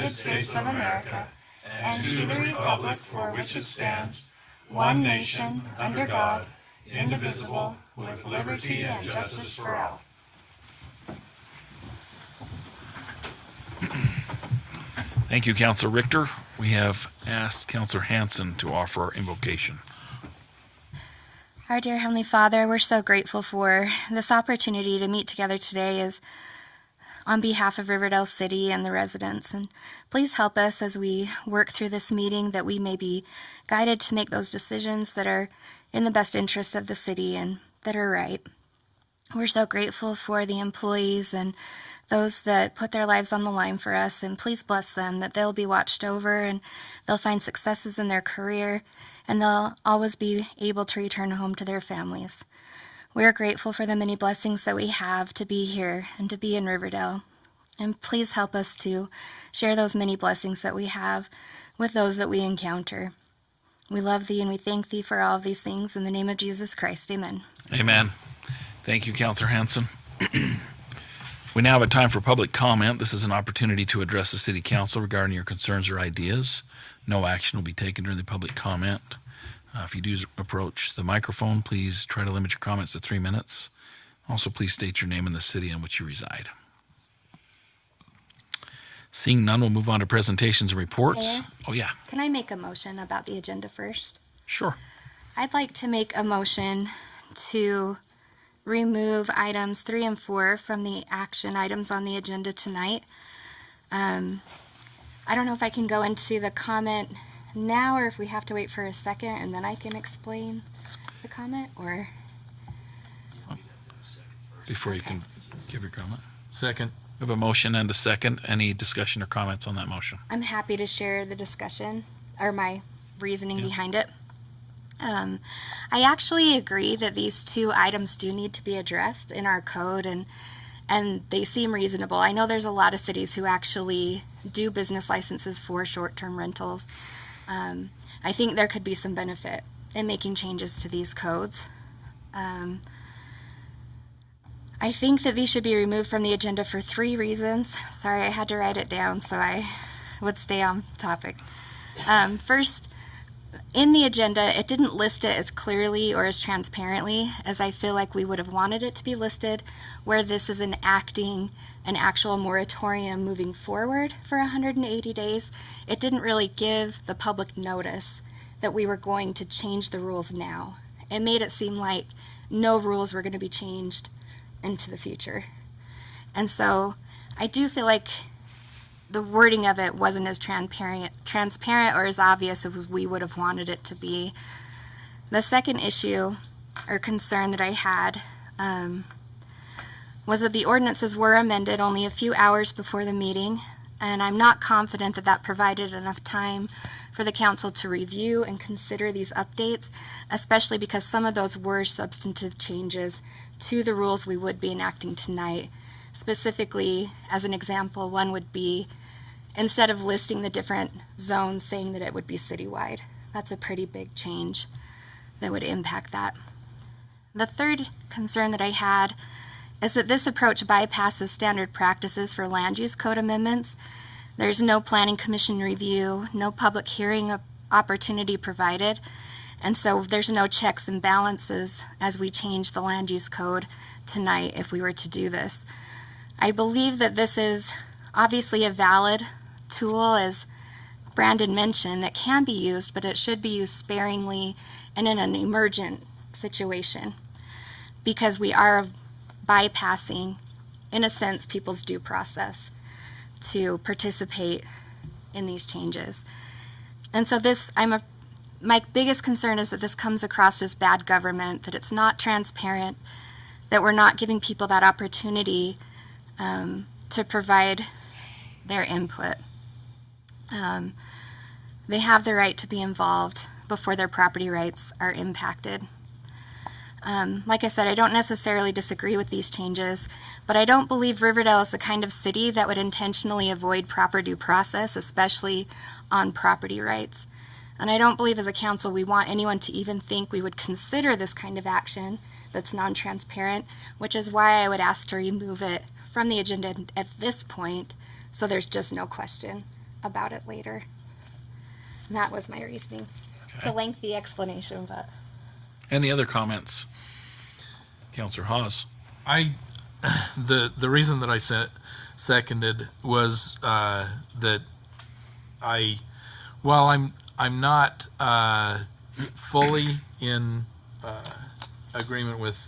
United States of America and to the republic for which it stands, one nation, under God, indivisible, with liberty and justice for all. Thank you, Councilor Richter. We have asked Councilor Hanson to offer our invocation. Our dear Heavenly Father, we're so grateful for this opportunity to meet together today as on behalf of Riverdale City and the residents. And please help us as we work through this meeting that we may be guided to make those decisions that are in the best interest of the city and that are right. We're so grateful for the employees and those that put their lives on the line for us, and please bless them that they'll be watched over and they'll find successes in their career and they'll always be able to return home to their families. We're grateful for the many blessings that we have to be here and to be in Riverdale. And please help us to share those many blessings that we have with those that we encounter. We love thee and we thank thee for all of these things. In the name of Jesus Christ, amen. Amen. Thank you, Councilor Hanson. We now have a time for public comment. This is an opportunity to address the City Council regarding your concerns or ideas. No action will be taken during the public comment. If you do approach the microphone, please try to limit your comments to 3 minutes. Also, please state your name and the city in which you reside. Seeing none, we'll move on to presentations and reports. Mayor? Oh, yeah. Can I make a motion about the agenda first? Sure. I'd like to make a motion to remove items 3 and 4 from the action items on the agenda tonight. I don't know if I can go into the comment now or if we have to wait for a second and then I can explain the comment, or Before you can give your comment. Second. We have a motion and a second. Any discussion or comments on that motion? I'm happy to share the discussion or my reasoning behind it. I actually agree that these 2 items do need to be addressed in our code, and they seem reasonable. I know there's a lot of cities who actually do business licenses for short-term rentals. I think there could be some benefit in making changes to these codes. I think that these should be removed from the agenda for 3 reasons. Sorry, I had to write it down so I would stay on topic. First, in the agenda, it didn't list it as clearly or as transparently as I feel like we would have wanted it to be listed, where this is enacting an actual moratorium moving forward for 180 days. It didn't really give the public notice that we were going to change the rules now. It made it seem like no rules were going to be changed into the future. And so I do feel like the wording of it wasn't as transparent or as obvious as we would have wanted it to be. The second issue or concern that I had was that the ordinances were amended only a few hours before the meeting, and I'm not confident that that provided enough time for the council to review and consider these updates, especially because some of those were substantive changes to the rules we would be enacting tonight. Specifically, as an example, one would be instead of listing the different zones, saying that it would be citywide. That's a pretty big change that would impact that. The third concern that I had is that this approach bypasses standard practices for land use code amendments. There's no planning commission review, no public hearing opportunity provided, and so there's no checks and balances as we change the land use code tonight if we were to do this. I believe that this is obviously a valid tool, as Brandon mentioned, that can be used, but it should be used sparingly and in an emergent situation, because we are bypassing, in a sense, people's due process to participate in these changes. And so my biggest concern is that this comes across as bad government, that it's not transparent, that we're not giving people that opportunity to provide their input. They have the right to be involved before their property rights are impacted. Like I said, I don't necessarily disagree with these changes, but I don't believe Riverdale is the kind of city that would intentionally avoid proper due process, especially on property rights. And I don't believe as a council we want anyone to even think we would consider this kind of action that's non-transparent, which is why I would ask to remove it from the agenda at this point, so there's just no question about it later. And that was my reasoning. It's a Okay. lengthy explanation, but Any other comments? Counselor Hawes? The reason that I seconded was that while I'm not fully in agreement with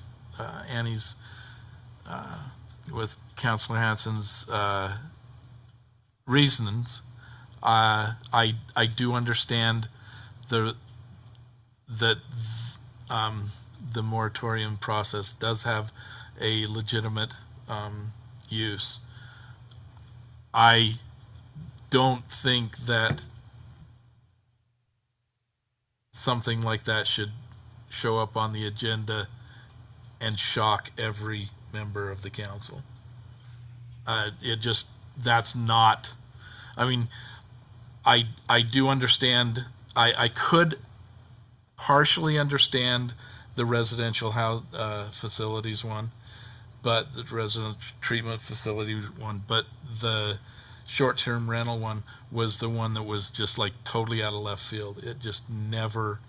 Annie's with Councilor Hanson's reasons, I do understand that the moratorium process does have a legitimate use. I don't think that something like that should show up on the agenda and shock every member of the council. That's not, I mean, I do understand, I could partially understand the residential house facilities one, but the resident treatment facility one, but the short-term rental one was the one that was just like totally out of left field. It just never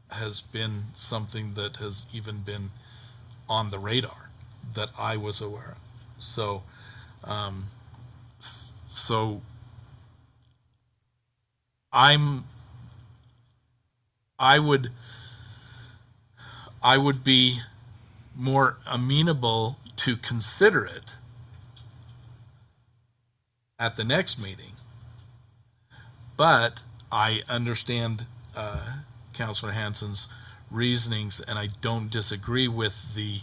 has been something that has even been on the radar that I was aware of. So, I would be more amenable to consider it at the next meeting. But I understand Councilor Hanson's reasonings, and I don't disagree with the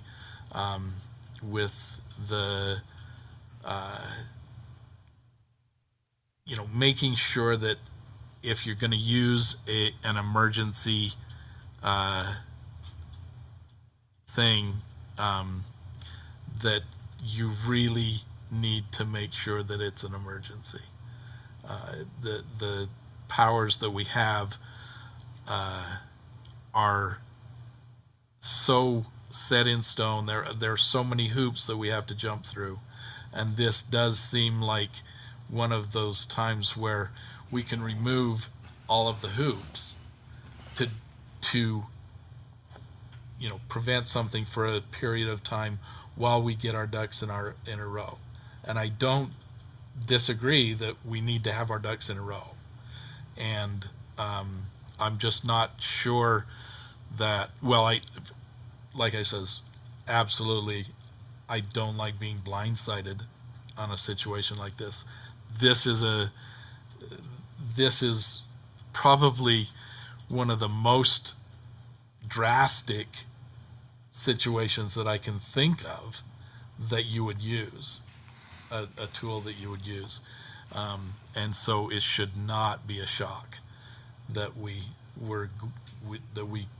making sure that if you're going to use an emergency thing, that you really need to make sure that it's an emergency. The powers that we have are so set in stone. There are so many hoops that we have to jump through, and this does seem like one of those times where we can remove all of the hoops to prevent something for a period of time while we get our ducks in a row. And I don't disagree that we need to have our ducks in a row. And I'm just not sure that, like I says, absolutely, I don't like being blindsided on a situation like this. This is probably one of the most drastic situations that I can think of that you would use, a tool that you would use. And so it should not be a shock that we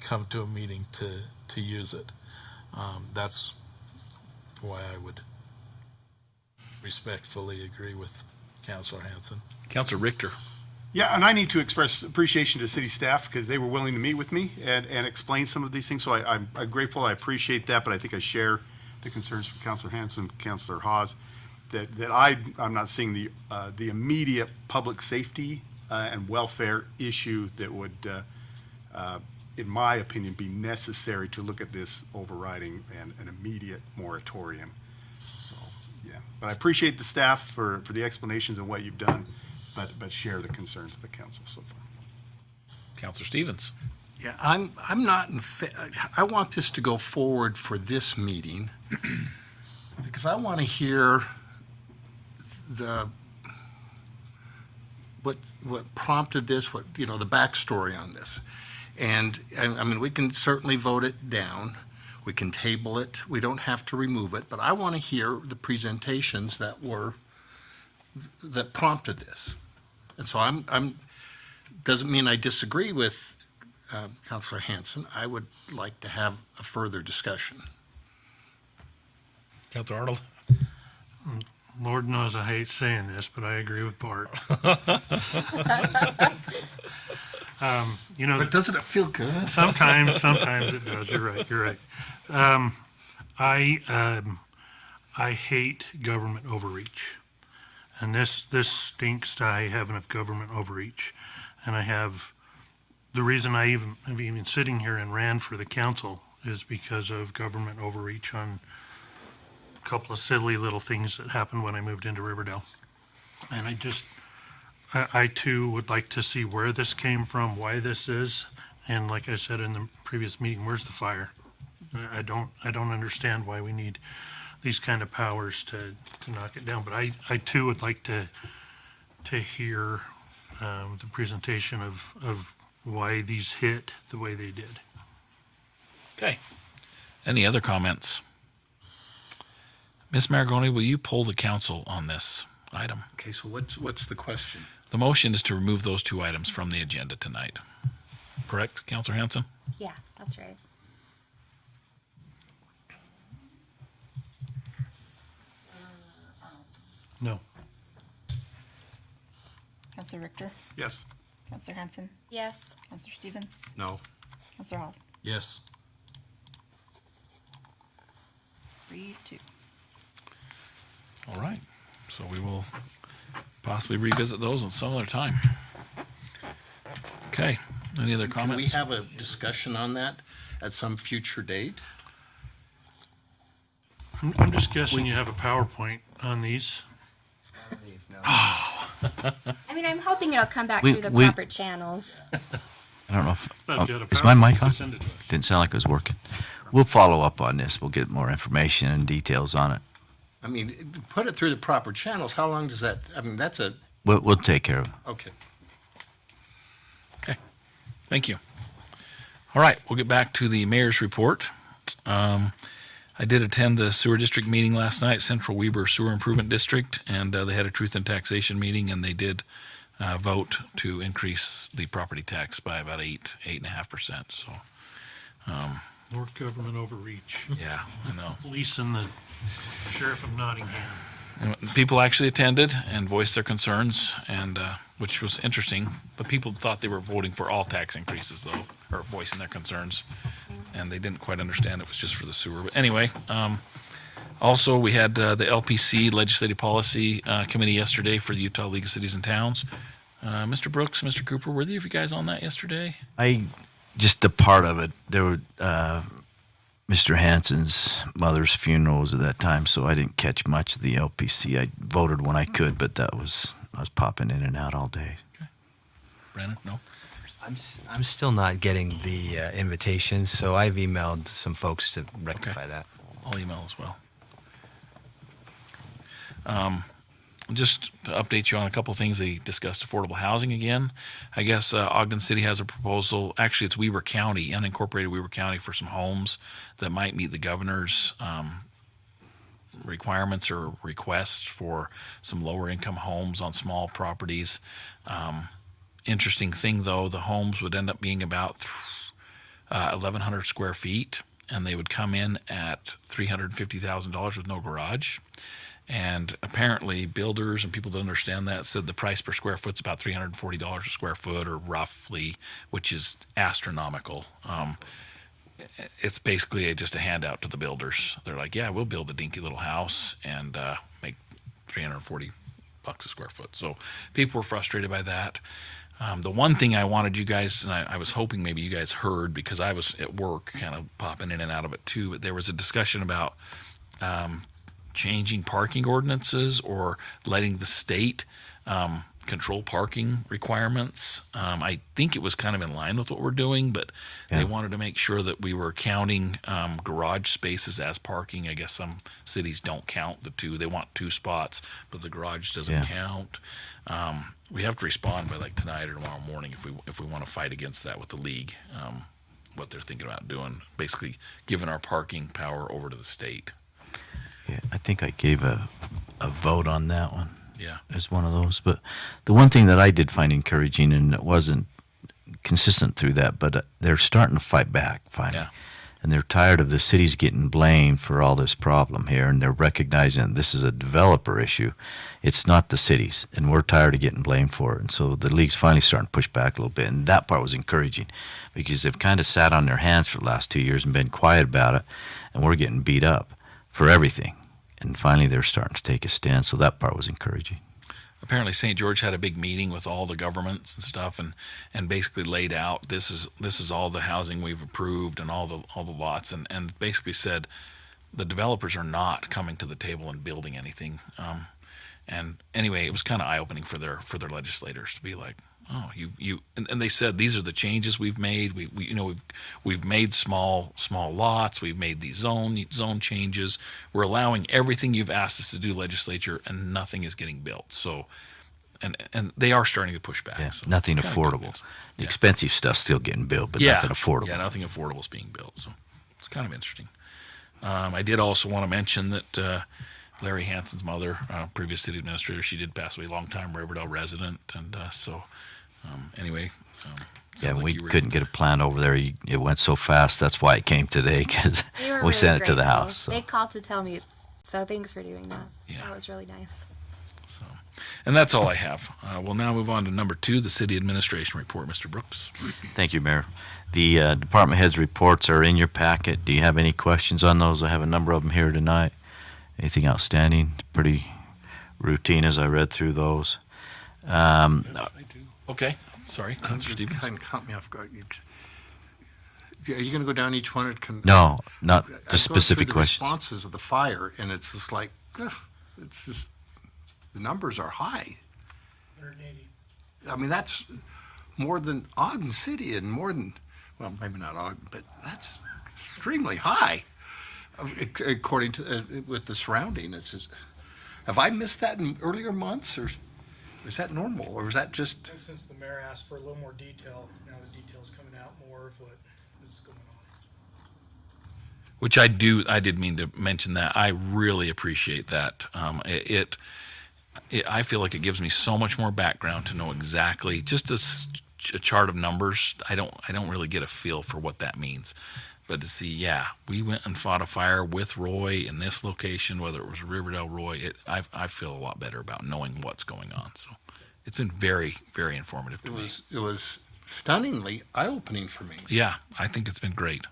come to a meeting to use it. That's why I would respectfully agree with Councilor Hanson. Councilor Richter? Yeah, and I need to express appreciation to city staff because they were willing to meet with me and explain some of these things. So I'm grateful. I appreciate that, but I think I share the concerns from Councilor Hanson, Councilor Hawes, that I'm not seeing the immediate public safety and welfare issue that would, in my opinion, be necessary to look at this overriding and an immediate moratorium. So, yeah. But I appreciate the staff for the explanations and what you've done, but share the concerns of the council so far. Councilor Stevens? Yeah, I'm not I want this to go forward for this meeting because I want to hear what prompted this, the backstory on this. And I mean, we can certainly vote it down. We can table it. We don't have to remove it, but I want to hear the presentations that prompted this. And so doesn't mean I disagree with Councilor Hanson. I would like to have a further discussion. Councilor Arnold? Lord knows I hate saying this, but I agree with Bart. But doesn't it feel good? Sometimes it does. You're right. I hate government overreach. And this stinks to high heaven of government overreach. And the reason I am even sitting here and ran for the council is because of government overreach on a couple of silly little things that happened when I moved into Riverdale. And I too would like to see where this came from, why this is, and like I said in the previous meeting, where's the fire? I don't understand why we need these kind of powers to knock it down. But I too would like to hear the presentation of why these hit the way they did. Okay. Any other comments? Ms. Maragoni, will you poll the council on this item? Okay, so what's the question? The motion is to remove those two items from the agenda tonight. Correct, Councilor Hanson? Yeah, that's right. No. Counselor Richter, Yes. Counselor Hanson, Yes. Counselor Stevens, No. Counselor Halls. Yes. 3-2. All right. So we will possibly revisit those in some other time. Okay. Any other Can we comments? have a discussion on that at some future date? I'm just guessing you have a PowerPoint on these. I mean, I'm hoping it'll come back We- through the we- proper channels. I don't know if, Thought you had a is my mic PowerPoint. on? Send it to us. Didn't sound like it was working. We'll follow up on this. We'll get more information and details on it. I mean, to put it through the proper channels, how long does that, I mean, that's a, We'll take care of it. okay. Okay. Thank you. All right. We'll get back to the mayor's report. I did attend the sewer district meeting last night, Central Weber Sewer Improvement District, and they had a truth and taxation meeting, and they did vote to increase the property tax by about 8.5%. So, More government overreach. yeah, I know. Police and the sheriff of Nottingham. And people actually attended and voiced their concerns, and which was interesting. But people thought they were voting for all tax increases, though, or voicing their concerns, and they didn't quite understand it was just for the sewer. But anyway, also we had the LPC Legislative Policy Committee yesterday for the Utah League of Cities and Towns. Mr. Brooks, Mr. Cooper, were either of you guys on that yesterday? Just a part of it. There were Mr. Hanson's mother's funeral was at that time, so I didn't catch much of the LPC. I voted when I could, but I was popping in and out all day. Brandon, no. I'm still not getting the invitation, so I've emailed some folks to rectify that. I'll email as well. Just to update you on a couple of things, they discussed affordable housing again. I guess Ogden City has a proposal. Actually, it's Weber County, unincorporated Weber County, for some homes that might meet the governor's requirements or requests for some lower income homes on small properties. Interesting thing, though, the homes would end up being about 1,100 square feet, and they would come in at $350,000 with no garage. And apparently builders and people that understand that said the price per square foot's about $340 a square foot, or roughly, which is astronomical. It's basically just a handout to the builders. They're like, yeah, we'll build a dinky little house and make $340 a square foot. So people were frustrated by that. The one thing I wanted you guys, and I was hoping maybe you guys heard, because I was at work kind of popping in and out of it too, but there was a discussion about changing parking ordinances or letting the state control parking requirements. I think it was kind of in line with what we're doing, but they wanted to make sure that we were counting garage spaces as parking. I guess some cities don't count the two. They want 2 spots, but the garage doesn't count. We have to respond by like tonight or tomorrow morning if we want to fight against that with the league, what they're thinking about doing, basically giving our parking power over to the state. Yeah, I think I gave a vote on that one. Yeah. As one of those. But the one thing that I did find encouraging, and it wasn't consistent through that, but they're starting to fight back finally. Yeah. And they're tired of the cities getting blamed for all this problem here, and they're recognizing that this is a developer issue. It's not the cities, and we're tired of getting blamed for it. And so the league's finally starting to push back a little bit, and that part was encouraging, because they've kind of sat on their hands for the last 2 years and been quiet about it, and we're getting beat up for everything. And finally they're starting to take a stand, so that part was encouraging. apparently St. George had a big meeting with all the governments and stuff, and basically laid out this is all the housing we've approved and all the lots, and basically said the developers are not coming to the table and building anything. And anyway, it was kind of eye-opening for their legislators to be like, oh, and they said these are the changes we've made. We've made small lots. We've made these zone changes. We're allowing everything you've asked us to do, legislature, and nothing is getting built. So, and they are starting to push back. Yeah, So nothing it's kinda good affordable. news. The expensive stuff's still getting built, but nothing affordable. Yeah, nothing affordable is being built. So it's kind of interesting. I did also want to mention that Larry Hansen's mother, previous city administrator, she did pass away, a long time Riverdale resident, and anyway. Yeah, sounds we like you were- couldn't get a plan over there. It went so fast. That's why it came today, because They were we really sent it to the grateful. house. So. They called to tell me, so thanks for doing that. Yeah. That was really nice. So, and that's all I have. We'll now move on to number 2, the city administration report. Mr. Brooks. Thank you, Mayor. The department heads' reports are in your packet. Do you have any questions on those? I have a number of them here tonight. Anything outstanding? Pretty routine as I read through those. I do. Okay. Sorry, Councilor Stevens. Kind of caught me off guard. Are you going to go down each one? No, not I'm the going specific through the questions. responses of the fire, and it's just like, it's just, the numbers are high. 180. I mean, that's more than Ogden City and more than, well, maybe not Ogden, but that's extremely high, according to, with the surrounding. It's just, have I missed that in earlier months, or is that normal, or is that just? I think since the mayor asked for a little more detail, now the detail's coming out more of what is going on. Which I did mean to mention that. I really appreciate that. I feel like it gives me so much more background to know exactly, just a chart of numbers. I don't really get a feel for what that means. But to see, yeah, we went and fought a fire with Roy in this location, whether it was Riverdale, Roy, I feel a lot better about knowing what's going on. So it's been very, very informative to me. It was stunningly eye-opening for me. Yeah, I think it's been great.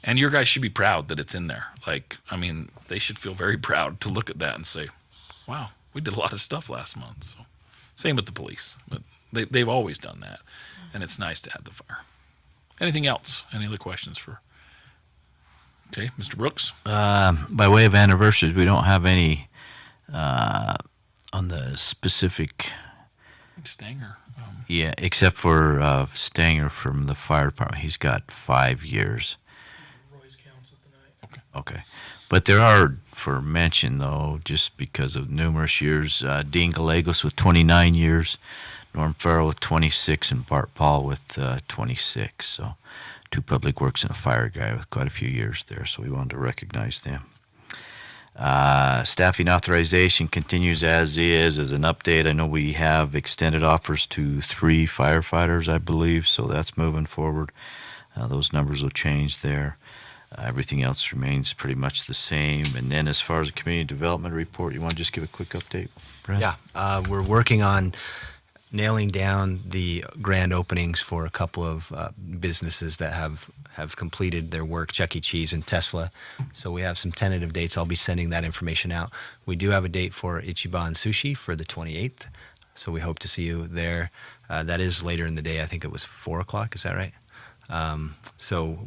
And your guys should be proud that it's in there. Like, I mean, they should feel very proud to look at that and say, wow, we did a lot of stuff last month. So same with the police, but they've always done that. And it's nice to add the fire. Anything else? Any other questions for? Okay, Mr. Brooks. By way of anniversaries, we don't have any on the specific. Stanger. Yeah, except for Stanger from the fire department. He's got 5 years. Roy's council tonight. Okay. But there are, for mention, though, just because of numerous years, Dean Gallegos with 29 years, Norm Farrell with 26, and Bart Paul with 26. So 2 public works and a fire guy with quite a few years there. So we wanted to recognize them. Staffing authorization continues as is. As an update, I know we have extended offers to 3 firefighters, I believe, so that's moving forward. Those numbers will change there. Everything else remains pretty much the same. And then as far as the community development report, you want to just give a quick update, Brad? Yeah, we're working on nailing down the grand openings for a couple of businesses that have completed their work, Chuck E. Cheese and Tesla. So we have some tentative dates. I'll be sending that information out. We do have a date for Ichiban Sushi for the 28th. So we hope to see you there. That is later in the day. I think it was 4 o'clock. Is that right? So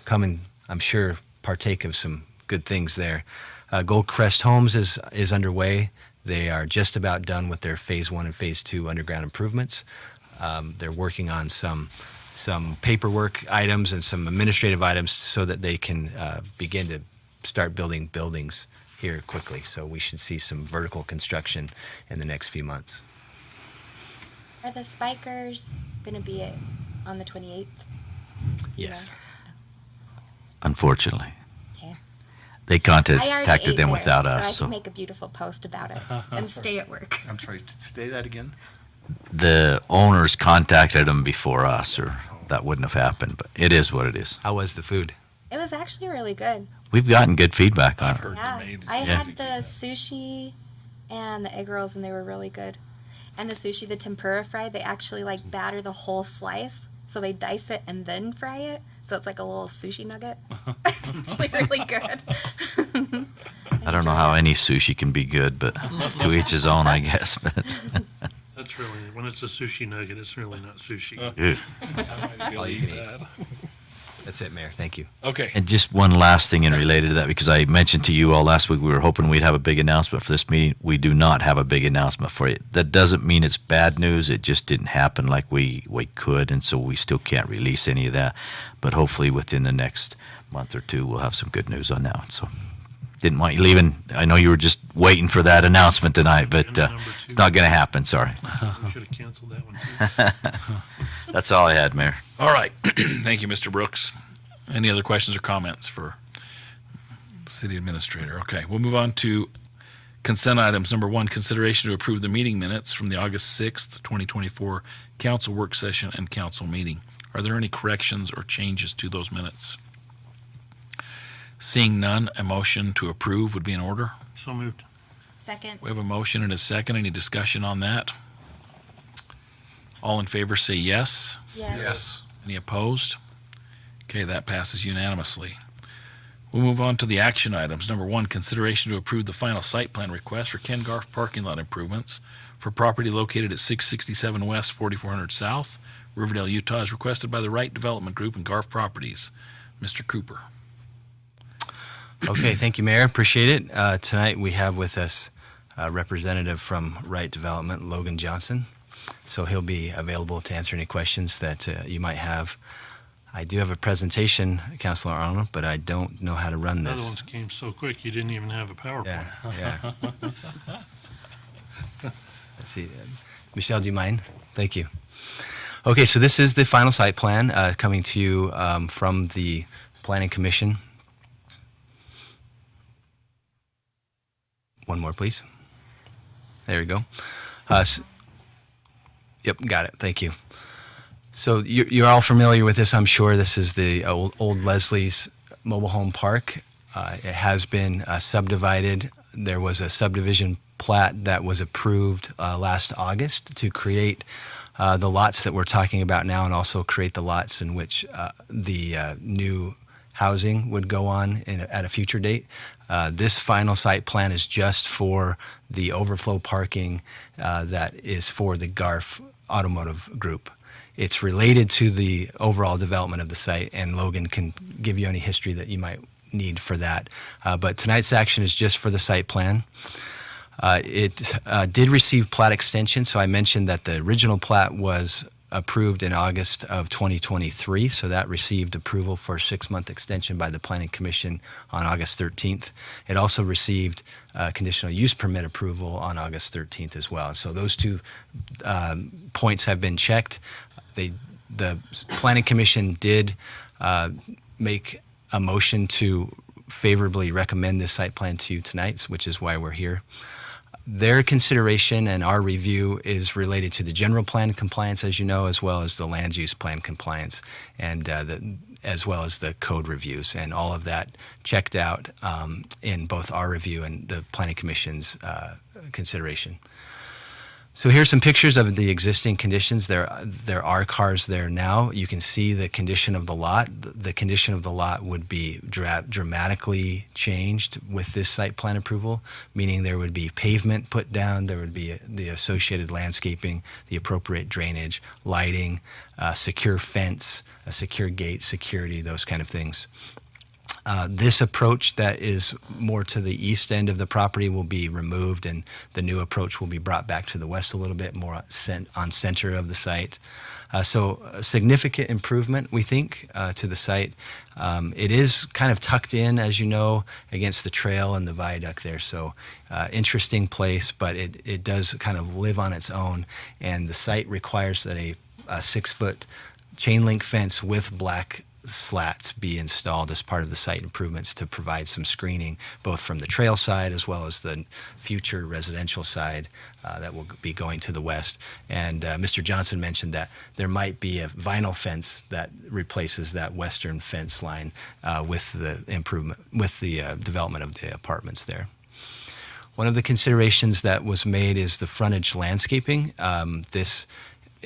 come and, I'm sure, partake of some good things there. Goldcrest Homes is underway. They are just about done with their phase 1 and phase 2 underground improvements. They're working on some paperwork items and some administrative items so that they can begin to start building buildings here quickly. So we should see some vertical construction in the next few months. Are the spikers going to be on the 28th? Yes. Unfortunately. Okay. They I already contacted ate them there, without so us. I So can make a beautiful post about it and stay at work. I'm sorry, say that again? the owners contacted them before us, or that wouldn't have happened. But it is what it is. How was the food? It was actually really good. We've gotten good feedback on I've it. heard Yeah, they made I Yeah. had the sushi and the egg rolls, and they were really good. And the sushi, the tempura fried, they actually like batter the whole slice, so they dice it and then fry it, so it's like a little sushi nugget. It's actually really good. I don't know how any sushi can be good, but to each his own, I guess. But That's really, when it's a sushi nugget, it's really not sushi. Ew. All you can eat. That's it, Mayor. Thank you. Okay. And just one last thing in related to that, because I mentioned to you all last week we were hoping we'd have a big announcement for this meeting. We do not have a big announcement for you. That doesn't mean it's bad news. It just didn't happen like we could, and so we still can't release any of that. But hopefully within the next month or two, we'll have some good news on that one. So didn't want you leaving. I know you were just waiting for that announcement tonight, but Agenda number 2. it's not going to happen. Sorry. We should have canceled that one too. That's all I had, Mayor. All right. Thank you, Mr. Brooks. Any other questions or comments for the city administrator? Okay, we'll move on to consent items. Number 1, consideration to approve the meeting minutes from the August 6th, 2024 council work session and council meeting. Are there any corrections or changes to those minutes? Seeing none, a motion to approve would be in order. So moved. Second. We have a motion and a second. Any discussion on that? All in favor say yes. Yes. Any opposed? Okay, that passes unanimously. We'll move on to the action items. Number 1, consideration to approve the final site plan request for Ken Garf parking lot improvements for property located at 667 West, 4400 South, Riverdale, Utah, as requested by the Wright Development Group and Garf Properties. Mr. Cooper. Okay, thank you, Mayor. Appreciate it. Tonight we have with us a representative from Wright Development, Logan Johnson. So he'll be available to answer any questions that you might have. I do have a presentation, Councilor Arnold, but I don't know how to run The other this. ones came so quick, you didn't even have a PowerPoint. Yeah. Let's see. Michelle, do you mind? Thank you. Okay, so this is the final site plan coming to you from the Planning Commission. One more, please. There we go. Yep, got it. Thank you. So you're all familiar with this, I'm sure. This is the old Leslie's Mobile Home Park. It has been subdivided. There was a subdivision plat that was approved last August to create the lots that we're talking about now, and also create the lots in which the new housing would go on at a future date. This final site plan is just for the overflow parking that is for the Garf Automotive Group. It's related to the overall development of the site, and Logan can give you any history that you might need for that. But tonight's action is just for the site plan. It did receive plat extension, so I mentioned that the original plat was approved in August of 2023, so that received approval for a 6-month extension by the Planning Commission on August 13th. It also received conditional use permit approval on August 13th as well. So those two points have been checked. The Planning Commission did make a motion to favorably recommend this site plan to you tonight, which is why we're here. Their consideration and our review is related to the general plan compliance, as you know, as well as the land use plan compliance, and as well as the code reviews, and all of that checked out in both our review and the Planning Commission's consideration. So here's some pictures of the existing conditions. There are cars there now. You can see the condition of the lot. The condition of the lot would be dramatically changed with this site plan approval, meaning there would be pavement put down, there would be the associated landscaping, the appropriate drainage, lighting, secure fence, a secure gate, security, those kind of things. This approach that is more to the east end of the property will be removed, and the new approach will be brought back to the west a little bit, more on center of the site. So a significant improvement, we think, to the site. It is kind of tucked in, as you know, against the trail and the viaduct there. So interesting place, but it does kind of live on its own. And the site requires that a 6-foot chain link fence with black slats be installed as part of the site improvements to provide some screening, both from the trail side as well as the future residential side that will be going to the west. And Mr. Johnson mentioned that there might be a vinyl fence that replaces that western fence line with the improvement, with the development of the apartments there. One of the considerations that was made is the frontage landscaping. This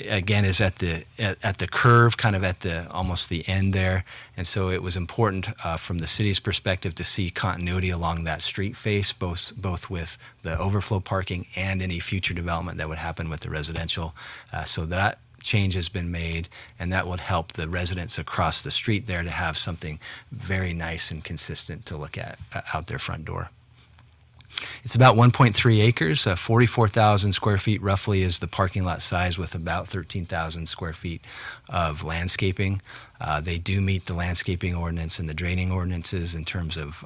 again, is at the curve, kind of at the almost the end there. And so it was important from the city's perspective to see continuity along that street face, both with the overflow parking and any future development that would happen with the residential. So that change has been made, and that would help the residents across the street there to have something very nice and consistent to look at out their front door. It's about 1.3 acres, 44,000 square feet roughly is the parking lot size, with about 13,000 square feet of landscaping. They do meet the landscaping ordinance and the draining ordinances in terms of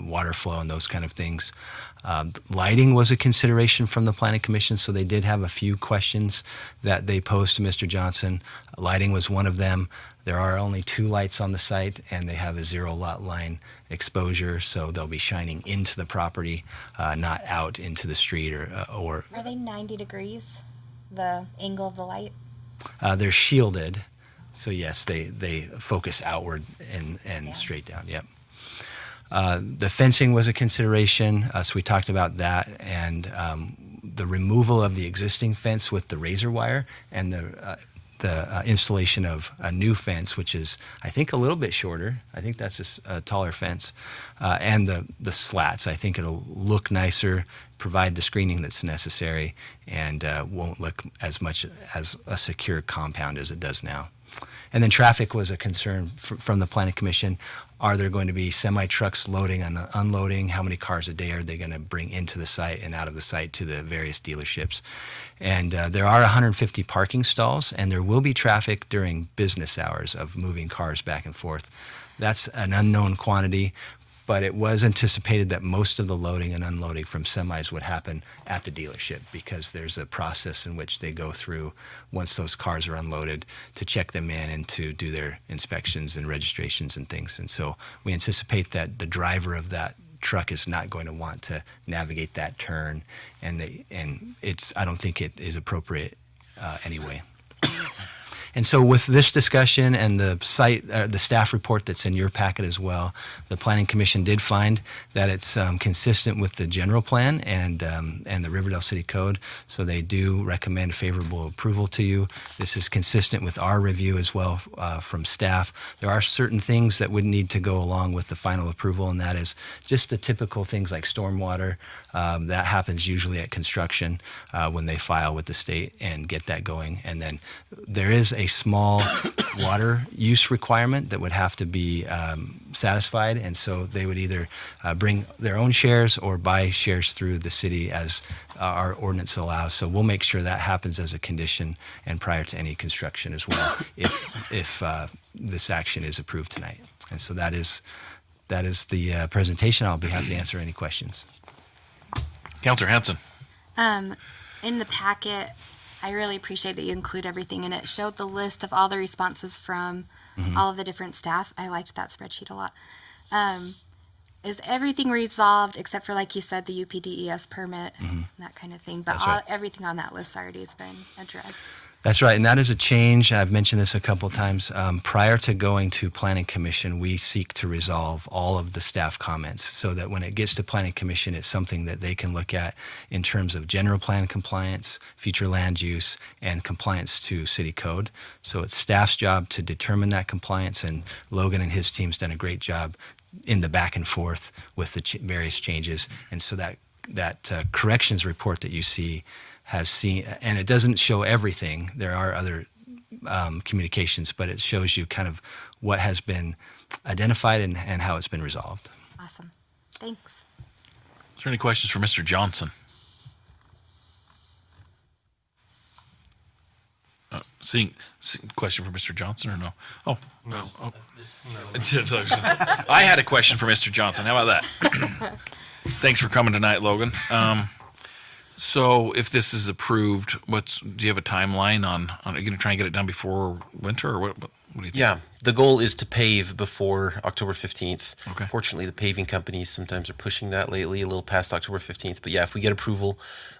water flow and those kind of things. Lighting was a consideration from the Planning Commission, so they did have a few questions that they posed to Mr. Johnson. Lighting was one of them. There are only 2 lights on the site, and they have a 0 lot line exposure, so they'll be shining into the property, not out into the street or Are they 90 degrees, the angle of the light? they're shielded. So yes, they focus outward and straight down. Yep. The fencing was a consideration, so we talked about that, and the removal of the existing fence with the razor wire, and the installation of a new fence, which is, I think, a little bit shorter. I think that's a taller fence, and the slats. I think it'll look nicer, provide the screening that's necessary, and won't look as much as a secure compound as it does now. And then traffic was a concern from the Planning Commission. Are there going to be semi-trucks loading and unloading? How many cars a day are they going to bring into the site and out of the site to the various dealerships? And there are 150 parking stalls, and there will be traffic during business hours of moving cars back and forth. That's an unknown quantity, but it was anticipated that most of the loading and unloading from semis would happen at the dealership, because there's a process in which they go through once those cars are unloaded to check them in and to do their inspections and registrations and things. And so we anticipate that the driver of that truck is not going to want to navigate that turn, and I don't think it is appropriate anyway. And so with this discussion and the staff report that's in your packet as well, the Planning Commission did find that it's consistent with the general plan and the Riverdale City Code. So they do recommend favorable approval to you. This is consistent with our review as well from staff. There are certain things that would need to go along with the final approval, and that is just the typical things like stormwater. That happens usually at construction when they file with the state and get that going. And then there is a small water use requirement that would have to be satisfied, and so they would either bring their own shares or buy shares through the city as our ordinance allows. So we'll make sure that happens as a condition and prior to any construction as well, if this action is approved tonight. And so that is the presentation. I'll be happy to answer any questions. Councilor Hanson. In the packet, I really appreciate that you include everything, and it showed the list of all the responses from all of the different staff. I liked that spreadsheet a lot. Is everything resolved except for, like you said, the UPDES permit, that kind of thing? But That's right. Everything on that list already has been addressed. That's right, and that is a change. I've mentioned this a couple of times. Prior to going to Planning Commission, we seek to resolve all of the staff comments so that when it gets to Planning Commission, it's something that they can look at in terms of general plan compliance, future land use, and compliance to city code. So it's staff's job to determine that compliance, and Logan and his team's done a great job in the back and forth with the various changes. And so that corrections report that you see has seen, and it doesn't show everything. There are other communications, but it shows you kind of what has been identified and how it's been resolved. Awesome. Thanks. Is there any questions for Mr. Johnson? Seeing question for Mr. Johnson or no? Oh, no. Oh. I had a question for Mr. Johnson. How about that? Thanks for coming tonight, Logan. So if this is approved, do you have a timeline on are you going to try and get it done before winter, or what do you think? Yeah, the goal is to pave before October 15th. Okay. Fortunately, the paving companies sometimes are pushing that lately a little past October 15th. But yeah, if we get approval,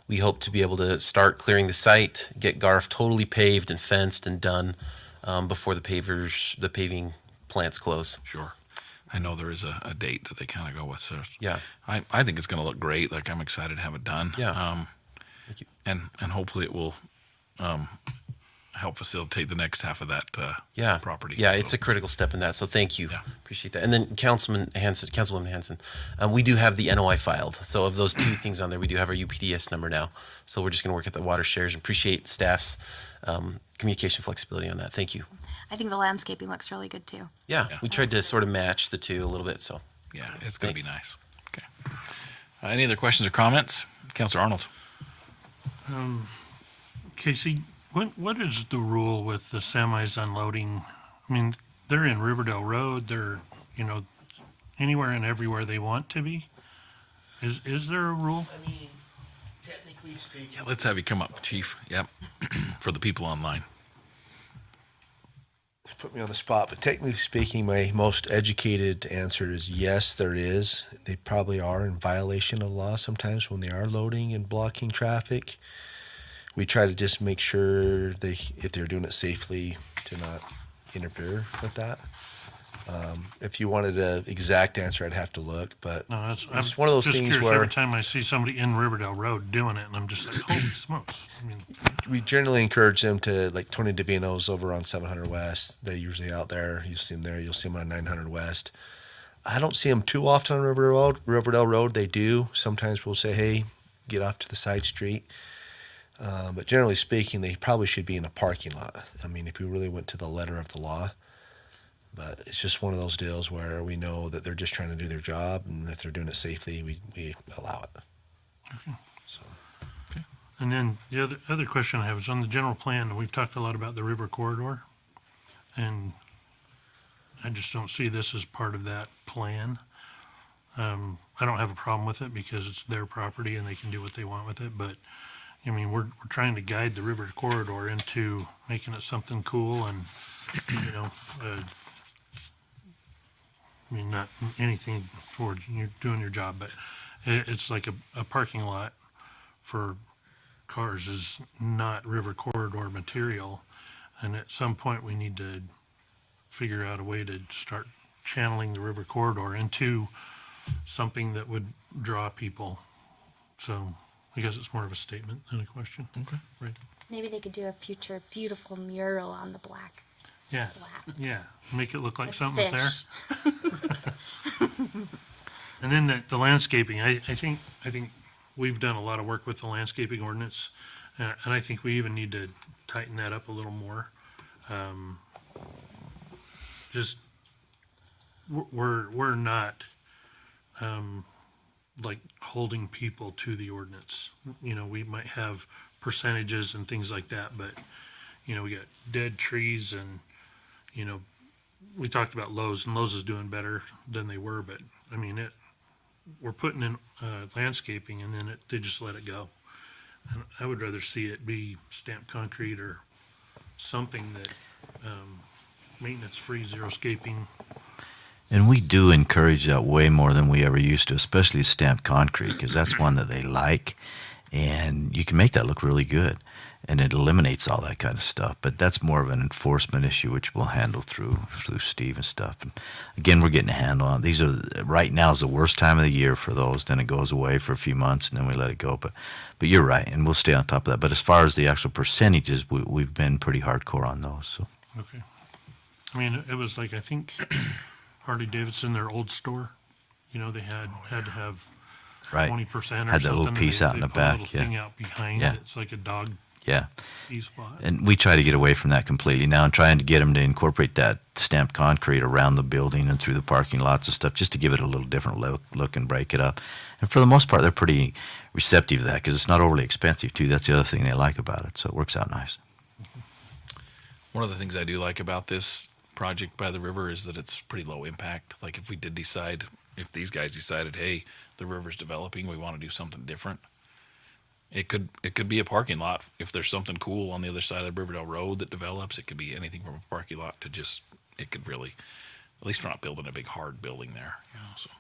we hope to be able to start clearing the site, get Garf totally paved and fenced and done before the paving plants close. Sure. I know there is a date that they kind of go with. So Yeah. I think it's going to look great. Like, I'm excited to have it done. Yeah. Thank you. And hopefully it will help facilitate the next half of that Yeah. property. Yeah, So- it's a critical step in that. So thank you. Yeah. Appreciate that. And then Councilwoman Hanson, we do have the NOI filed. So of those two things on there, we do have our UPDS number now. So we're just going to work at the water shares and appreciate staff's communication flexibility on that. Thank you. I think the landscaping looks really good too. Yeah, we tried to sort of match the two a little bit. So Yeah, it's going to be Thanks. nice. Okay. Any other questions or comments? Councilor Arnold. Casey, what is the rule with the semis unloading? I mean, they're in Riverdale Road, they're, anywhere and everywhere they want to be. Is there a rule? I mean, technically speaking. Yeah, let's have you come up, Chief. Yep. For the people online. Put me on the spot, but technically speaking, my most educated answer is yes, there is. They probably are in violation of law sometimes when they are loading and blocking traffic. We try to just make sure if they're doing it safely, to not interfere with that. If you wanted an exact answer, I'd have to look, but No, I'm it's one of those just things curious where every time I see somebody in Riverdale Road doing it, and I'm just like, holy smokes. I mean, we generally encourage them to, like Tony DeVino's over on 700 West. They're usually out there. You see them there. You'll see them on 900 West. I don't see them too often on Riverdale Road. They do. Sometimes we'll say, hey, get off to the side street. But generally speaking, they probably should be in a parking lot. I mean, if we really went to the letter of the law. But it's just one of those deals where we know that they're just trying to do their job, and if they're doing it safely, we allow it. okay. So. And then the other question I have is on the general plan, we've talked a lot about the river corridor, and I just don't see this as part of that plan. I don't have a problem with it because it's their property and they can do what they want with it, but I mean, we're trying to guide the river corridor into making it something cool and, I mean, not anything for you doing your job, but it's like a parking lot for cars is not river corridor material. And at some point, we need to figure out a way to start channeling the river corridor into something that would draw people. So I guess it's more of a statement than a question. Okay. Right. Maybe they could do a future beautiful mural on the black. Yeah. Flat. Yeah. Make it look like With something's there. fish. And then the landscaping, I think we've done a lot of work with the landscaping ordinance, and I think we even need to tighten that up a little more. Just we're not like holding people to the ordinance. We might have percentages and things like that, but we got dead trees and we talked about Lowe's, and Lowe's is doing better than they were, but I mean we're putting in landscaping and then they just let it go. And I would rather see it be stamped concrete or something that maintenance-free, zero-scaping. And we do encourage that way more than we ever used to, especially stamped concrete, because that's one that they like, and you can make that look really good, and it eliminates all that kind of stuff. But that's more of an enforcement issue, which we'll handle through Steve and stuff. And again, we're getting a handle on it. These are right now is the worst time of the year for those. Then it goes away for a few months, and then we let it go. But you're right, and we'll stay on top of that. But as far as the actual percentages, we've been pretty hardcore on those. So. Okay. I mean, it was like, I think Harley Davidson, their old store, they had to have Right. 20% or something. Had that little piece out in the put a back, little thing out behind Yeah. it. It's like a dog Yeah. pee spot. And we try to get away from that completely now and trying to get them to incorporate that stamped concrete around the building and through the parking lots and stuff just to give it a little different look and break it up. And for the most part, they're pretty receptive to that because it's not overly expensive, too. That's the other thing they like about it, so it works out nice. One of the things I do like about this project by the river is that it's pretty low impact. Like if these guys decided, hey, the river's developing, we want to do something different. It could be a parking lot. If there's something cool on the other side of Riverdale Road that develops, it could be anything from a parking lot to it could really, at least we're not building a big hard building there. So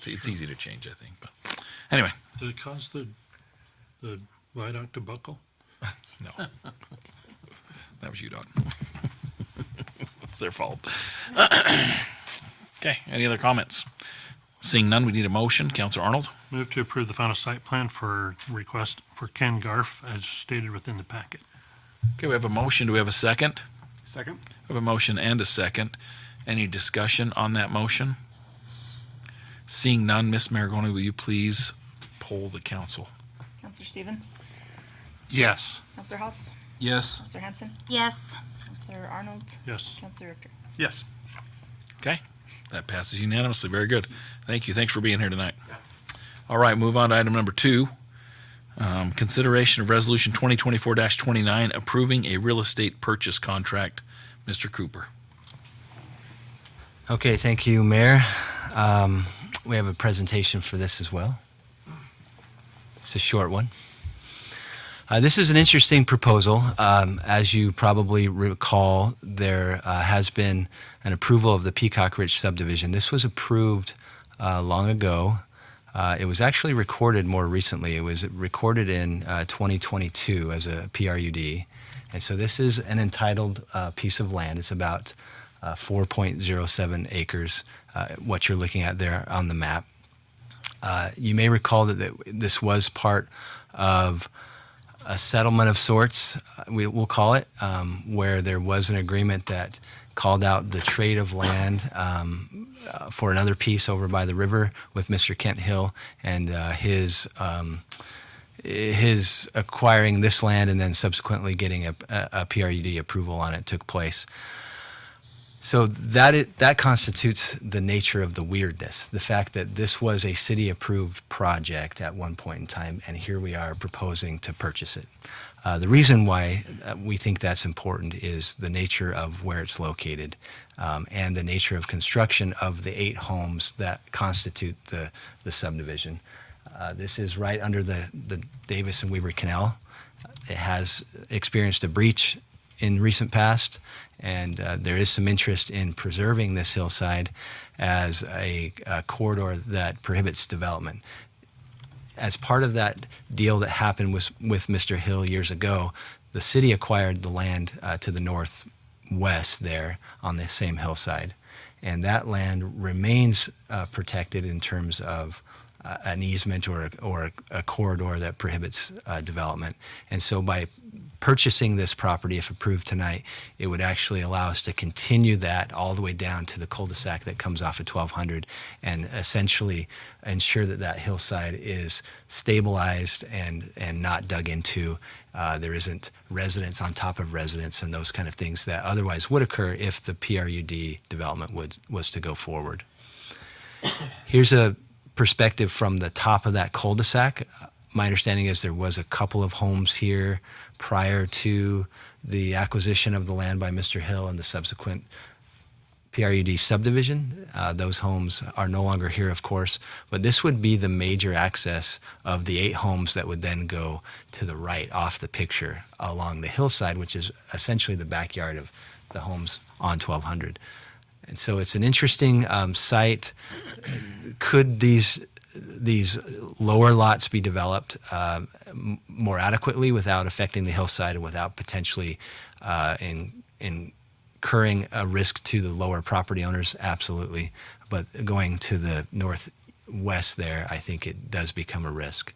it's easy to change, I think. But anyway. Did it cause the viaduct to buckle? No. That was you, dog. It's their fault. Okay, any other comments? Seeing none, we need a motion. Councilor Arnold? Move to approve the final site plan for request for Ken Garf as stated within the packet. Okay, we have a motion. Do we have a second? Second? We have a motion and a second. Any discussion on that motion? Seeing none, Ms. Maragoni, will you please poll the council? Counselor Stevens? Yes. Counselor Haas? Yes. Counselor Hanson? Yes. Counselor Arnold? Yes. Counselor Richter? Yes. Okay, that passes unanimously. Very good. Thank you. Thanks for being here tonight. All right, move on to item number 2. Consideration of Resolution 2024-29, approving a real estate purchase contract. Mr. Cooper. Okay, thank you, Mayor. We have a presentation for this as well. It's a short one. This is an interesting proposal. As you probably recall, there has been an approval of the Peacock Ridge subdivision. This was approved long ago. It was actually recorded more recently. It was recorded in 2022 as a PRUD. And so this is an entitled piece of land. It's about 4.07 acres, what you're looking at there on the map. You may recall that this was part of a settlement of sorts, we'll call it, where there was an agreement that called out the trade of land for another piece over by the river with Mr. Kent Hill and his acquiring this land and then subsequently getting a PRUD approval on it took place. So that constitutes the nature of the weirdness, the fact that this was a city-approved project at one point in time, and here we are proposing to purchase it. The reason why we think that's important is the nature of where it's located and the nature of construction of the 8 homes that constitute the subdivision. This is right under the Davis and Weber Canal. It has experienced a breach in recent past, and there is some interest in preserving this hillside as a corridor that prohibits development. As part of that deal that happened with Mr. Hill years ago, the city acquired the land to the northwest there on the same hillside, and that land remains protected in terms of an easement or a corridor that prohibits development. And so by purchasing this property, if approved tonight, it would actually allow us to continue that all the way down to the cul-de-sac that comes off at 1200 and essentially ensure that that hillside is stabilized and not dug into. There isn't residence on top of residence and those kind of things that otherwise would occur if the PRUD development was to go forward. Here's a perspective from the top of that cul-de-sac. My understanding is there was a couple of homes here prior to the acquisition of the land by Mr. Hill and the subsequent PRUD subdivision. Those homes are no longer here, of course, but this would be the major access of the 8 homes that would then go to the right off the picture along the hillside, which is essentially the backyard of the homes on 1200. And so it's an interesting site. Could these lower lots be developed more adequately without affecting the hillside and without potentially incurring a risk to the lower property owners? Absolutely. But going to the northwest there, I think it does become a risk.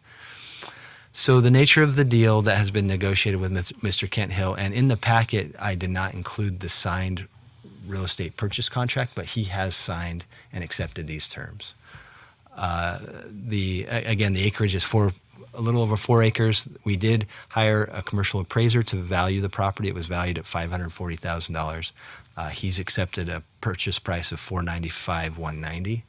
So the nature of the deal that has been negotiated with Mr. Kent Hill, and in the packet, I did not include the signed real estate purchase contract, but he has signed and accepted these terms. Again, the acreage is a little over 4 acres. We did hire a commercial appraiser to value the property. It was valued at $540,000. He's accepted a purchase price of $495,190.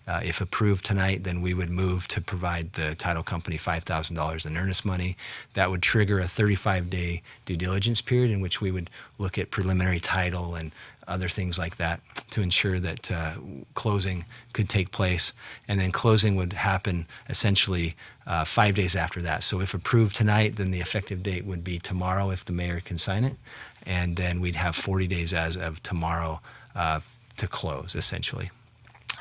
If approved tonight, then we would move to provide the title company $5,000 in earnest money. That would trigger a 35-day due diligence period in which we would look at preliminary title and other things like that to ensure that closing could take place. And then closing would happen essentially 5 days after that. So if approved tonight, then the effective date would be tomorrow if the mayor can sign it. And then we'd have 40 days as of tomorrow to close, essentially.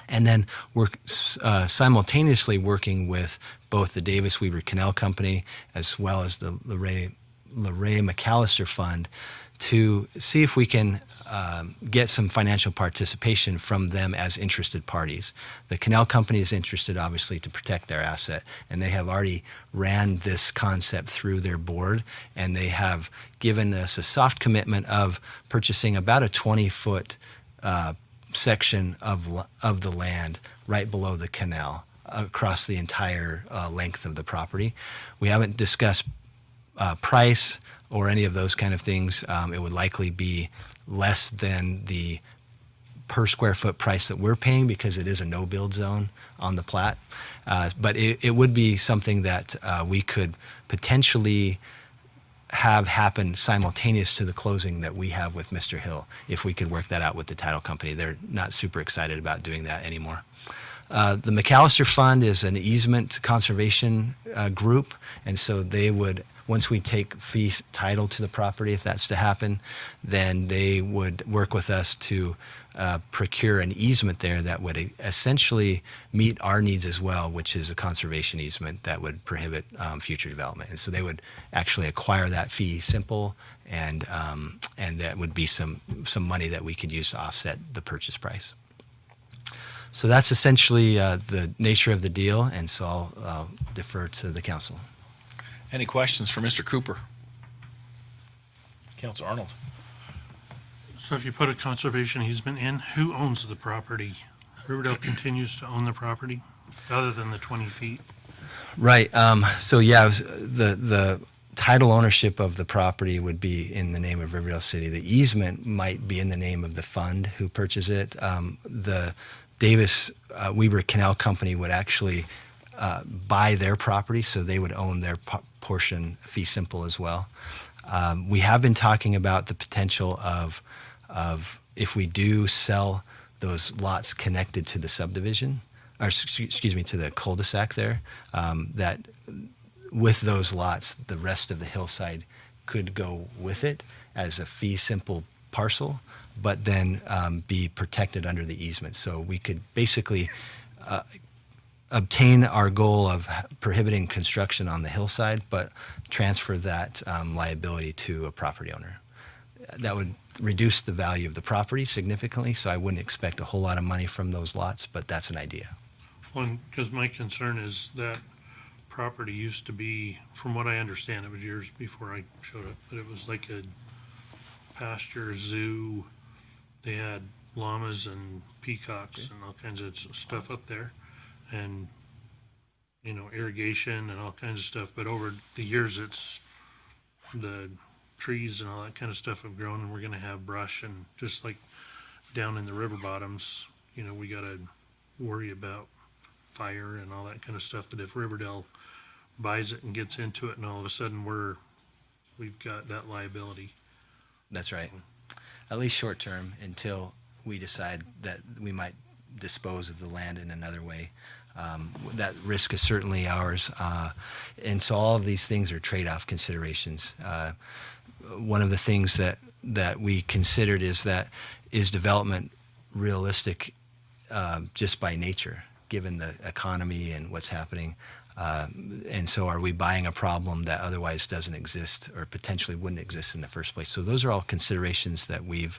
And then we're simultaneously working with both the Davis Weber Canal Company as well as the LeRae McAllister Fund to see if we can get some financial participation from them as interested parties. The canal company is interested, obviously, to protect their asset, and they have already ran this concept through their board, and they have given us a soft commitment of purchasing about a 20-foot section of the land right below the canal across the entire length of the property. We haven't discussed price or any of those kind of things. It would likely be less than the per square foot price that we're paying because it is a no-build zone on the plat. But it would be something that we could potentially have happen simultaneous to the closing that we have with Mr. Hill, if we could work that out with the title company. They're not super excited about doing that anymore. The McAllister Fund is an easement conservation group, and so they would, once we take fee title to the property, if that's to happen, then they would work with us to procure an easement there that would essentially meet our needs as well, which is a conservation easement that would prohibit future development. And so they would actually acquire that fee simple, and that would be some money that we could use to offset the purchase price. So that's essentially the nature of the deal, and so I'll defer to the council. Any questions for Mr. Cooper? Councilor Arnold. So if you put a conservation easement in, who owns the property? Riverdale continues to own the property, other than the 20 feet? Right. So yeah, the title ownership of the property would be in the name of Riverdale City. The easement might be in the name of the fund who purchased it. The Davis Weber Canal Company would actually buy their property, so they would own their portion fee simple as well. We have been talking about the potential of if we do sell those lots connected to the subdivision, or excuse me, to the cul-de-sac there, that with those lots, the rest of the hillside could go with it as a fee simple parcel, but then be protected under the easement. So we could basically obtain our goal of prohibiting construction on the hillside, but transfer that liability to a property owner. That would reduce the value of the property significantly, so I wouldn't expect a whole lot of money from those lots, but that's an idea. Well, because my concern is that property used to be, from what I understand, it was years before I showed up, but it was like a pasture zoo. They had llamas and peacocks and all kinds of stuff up there, and irrigation and all kinds of stuff. But over the years, it's the trees and all that kind of stuff have grown, and we're going to have brush, and just like down in the river bottoms, we got to worry about fire and all that kind of stuff. That if Riverdale buys it and gets into it, and all of a sudden we've got that liability. That's right. At least short term, until we decide that we might dispose of the land in another way. That risk is certainly ours. And so all of these things are trade-off considerations. One of the things that we considered is development realistic just by nature, given the economy and what's happening? And so are we buying a problem that otherwise doesn't exist or potentially wouldn't exist in the first place? So those are all considerations that we've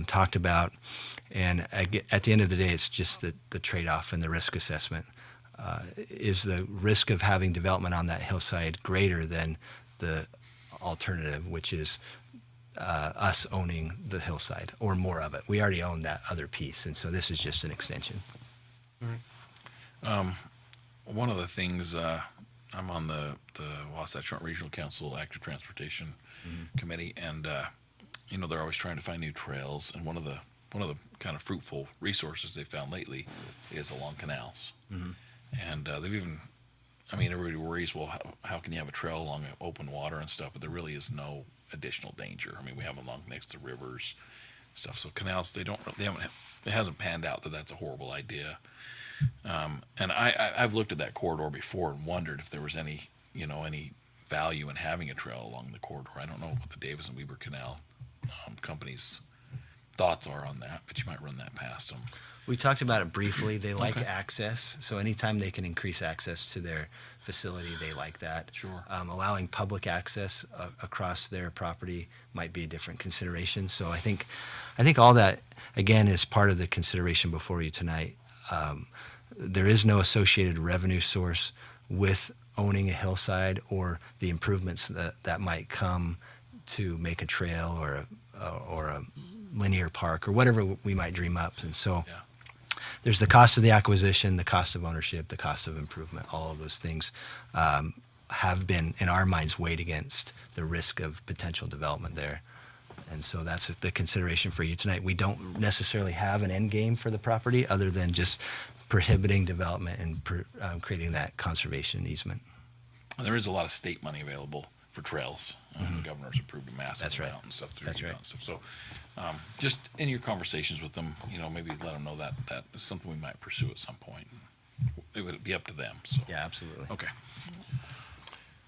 talked about. And at the end of the day, it's just the trade-off and the risk assessment. Is the risk of having development on that hillside greater than the alternative, which is us owning the hillside or more of it? We already own that other piece, and so this is just an extension. All right. One of the things, I'm on the Wasatch Front Regional Council Active Transportation Committee, and they're always trying to find new trails. And one of the kind of fruitful resources they've found lately is along canals. And they've even, everybody worries, well, how can you have a trail along open water and stuff? But there really is no additional danger. We have them along next to rivers, stuff. So canals, it hasn't panned out that that's a horrible idea. And I've looked at that corridor before and wondered if there was any value in having a trail along the corridor. I don't know what the Davis and Weber Canal company's thoughts are on that, but you might run that past them. We talked about it briefly. They like access, so anytime they can increase access to their facility, they like that. Sure. Allowing public access across their property might be a different consideration. So I think all that, again, is part of the consideration before you tonight. There is no associated revenue source with owning a hillside or the improvements that might come to make a trail or a linear park or whatever we might dream up. And so there's the cost of the acquisition, the cost of ownership, the cost of improvement. All of those things have been, in our minds, weighed against the risk of potential development there. And so that's the consideration for you tonight. We don't necessarily have an end game for the property other than just prohibiting development and creating that conservation easement. And there is a lot of state money available for trails. The governor's approved a massive amount and stuff through That's right. and stuff. So just in your conversations with them, maybe let them know that is something we might pursue at some point. It would be up to them. So Yeah, absolutely. okay.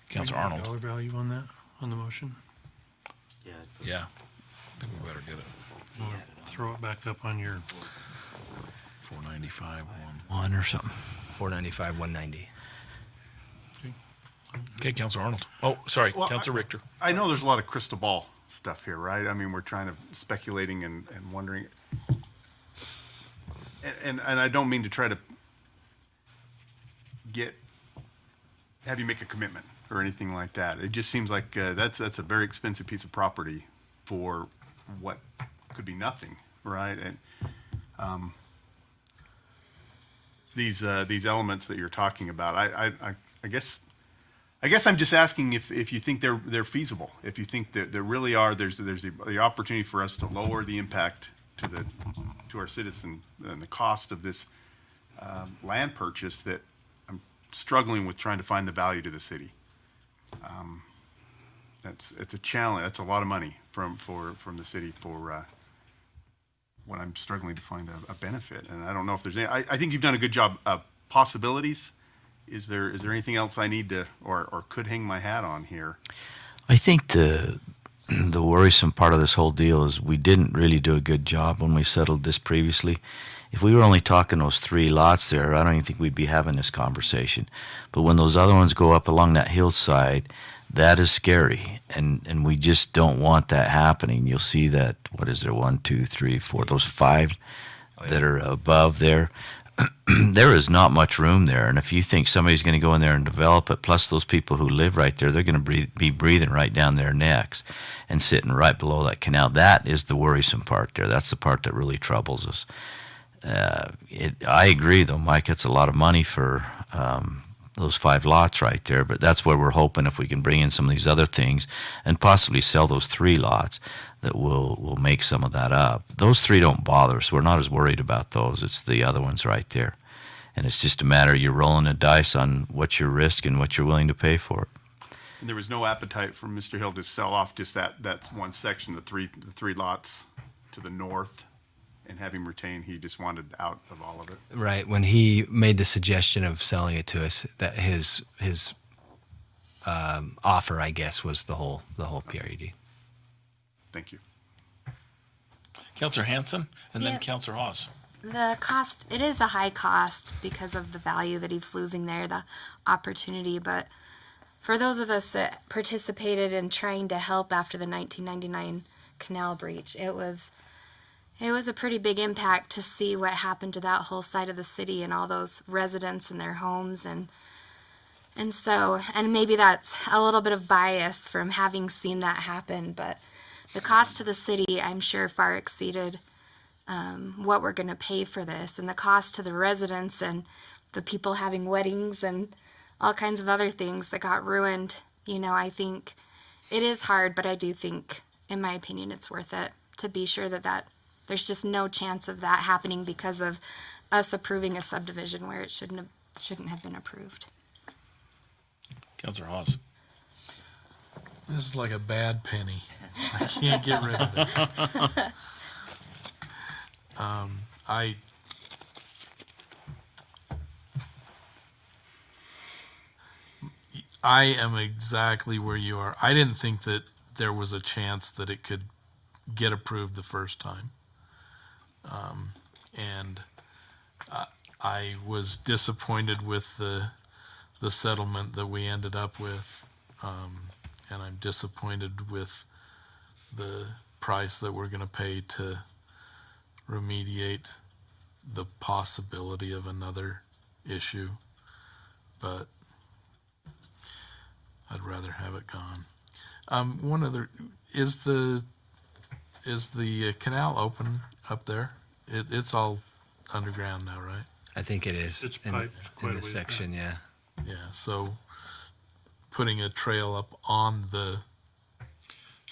Councilor Arnold. Dollar value on that, on the motion? Yeah. I think we better get it. Or throw it back up on your, 495 One or something. 495, 190. Okay, Councilor Arnold. Oh, sorry, Well, Councilor Richter. I know there's a lot of crystal ball stuff here, right? I mean, we're trying to speculating and wondering. And I don't mean to try to have you make a commitment or anything like that. It just seems like that's a very expensive piece of property for what could be nothing, right? And these elements that you're talking about, I guess I'm just asking if you think they're feasible. If you think that there really are, there's the opportunity for us to lower the impact to our citizen and the cost of this land purchase that I'm struggling with trying to find the value to the city. It's a challenge. That's a lot of money from the city for when I'm struggling to find a benefit. And I don't know if there's any. I think you've done a good job of possibilities. Is there anything else I need to or could hang my hat on here? I think the worrisome part of this whole deal is we didn't really do a good job when we settled this previously. If we were only talking those 3 lots there, I don't even think we'd be having this conversation. But when those other ones go up along that hillside, that is scary, and we just don't want that happening. You'll see that, what is there, 1, 2, 3, 4, those 5 that are above there. There is not much room there, and if you think somebody's going to go in there and develop it, plus those people who live right there, they're going to be breathing right down their necks and sitting right below that canal. That is the worrisome part there. That's the part that really troubles us. I agree, though, Mike, it's a lot of money for those 5 lots right there, but that's where we're hoping if we can bring in some of these other things and possibly sell those 3 lots, that we'll make some of that up. Those 3 don't bother us. We're not as worried about those. It's the other ones right there. And it's just a matter of you're rolling a dice on what your risk and what you're willing to pay for it. And there was no appetite from Mr. Hill to sell off just that one section, the three lots to the north, and have him retain. He just wanted out of all of it. Right. When he made the suggestion of selling it to us, that his offer, I guess, was the whole PRED. Thank you. Councilor Hanson, and then Yeah. Councilor Hawes. The cost, it is a high cost because of the value that he's losing there, the opportunity. But for those of us that participated in trying to help after the 1999 canal breach, it was a pretty big impact to see what happened to that whole side of the city and all those residents and their homes. And maybe that's a little bit of bias from having seen that happen, but the cost to the city, I'm sure, far exceeded what we're going to pay for this, and the cost to the residents and the people having weddings and all kinds of other things that got ruined. I think it is hard, but I do think, in my opinion, it's worth it to be sure that there's just no chance of that happening because of us approving a subdivision where it shouldn't have been approved. Councilor Hawes. This is like a bad penny. I can't get rid of it. I am exactly where you are. I didn't think that there was a chance that it could get approved the first time. And I was disappointed with the settlement that we ended up with, and I'm disappointed with the price that we're going to pay to remediate the possibility of another issue, but I'd rather have it gone. One other, is the canal open up there? It's all underground now, right? I think it is. It's in, piped quite in a this ways section, yeah. Yeah, so putting a trail up on the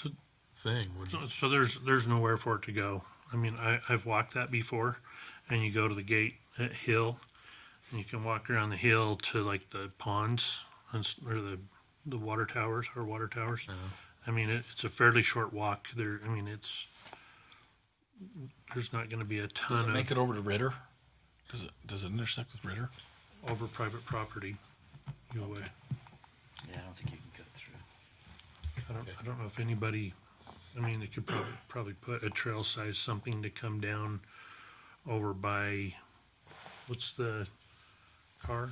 So- thing would, So there's nowhere for it to go. I mean, I've walked that before, and you go to the gate at Hill, and you can walk around the hill to like the ponds or the water towers or water towers. I mean, it's a fairly short walk there. I mean, there's not going to be a ton Does it of make it over to Ritter? Does it intersect with Ritter? over private property. You would. Yeah, I don't think you can cut through. I don't know if anybody. I mean, they could probably put a trail size something to come down over by, what's the car?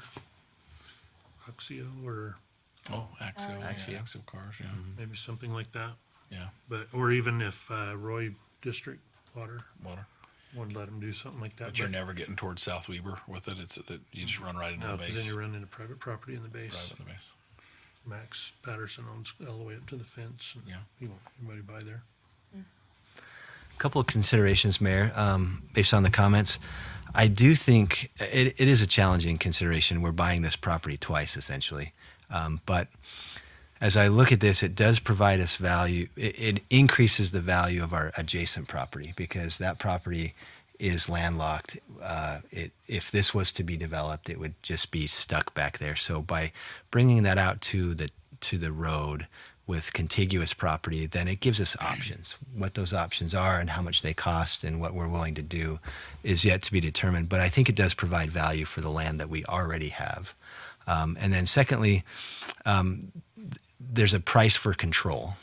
Oxio or Oh, Axio. Axio. Yeah, Axio cars, yeah. maybe something like that. Yeah, But, or even if Roy District Water water. would let them do something like that. But you're never getting towards South Weber with it. It's that you just run right into No, the 'cause base. then you run into private property in the base. Drive in the base. Max Patterson owns all the way up to the fence. And Yeah. you won't anybody by there. Couple of considerations, Mayor, based on the comments. I do think it is a challenging consideration. We're buying this property twice, essentially. But as I look at this, it does provide us value. It increases the value of our adjacent property because that property is landlocked. If this was to be developed, it would just be stuck back there. So by bringing that out to the road with contiguous property, then it gives us options. What those options are and how much they cost and what we're willing to do is yet to be determined. But I think it does provide value for the land that we already have. And then secondly, there's a price for control.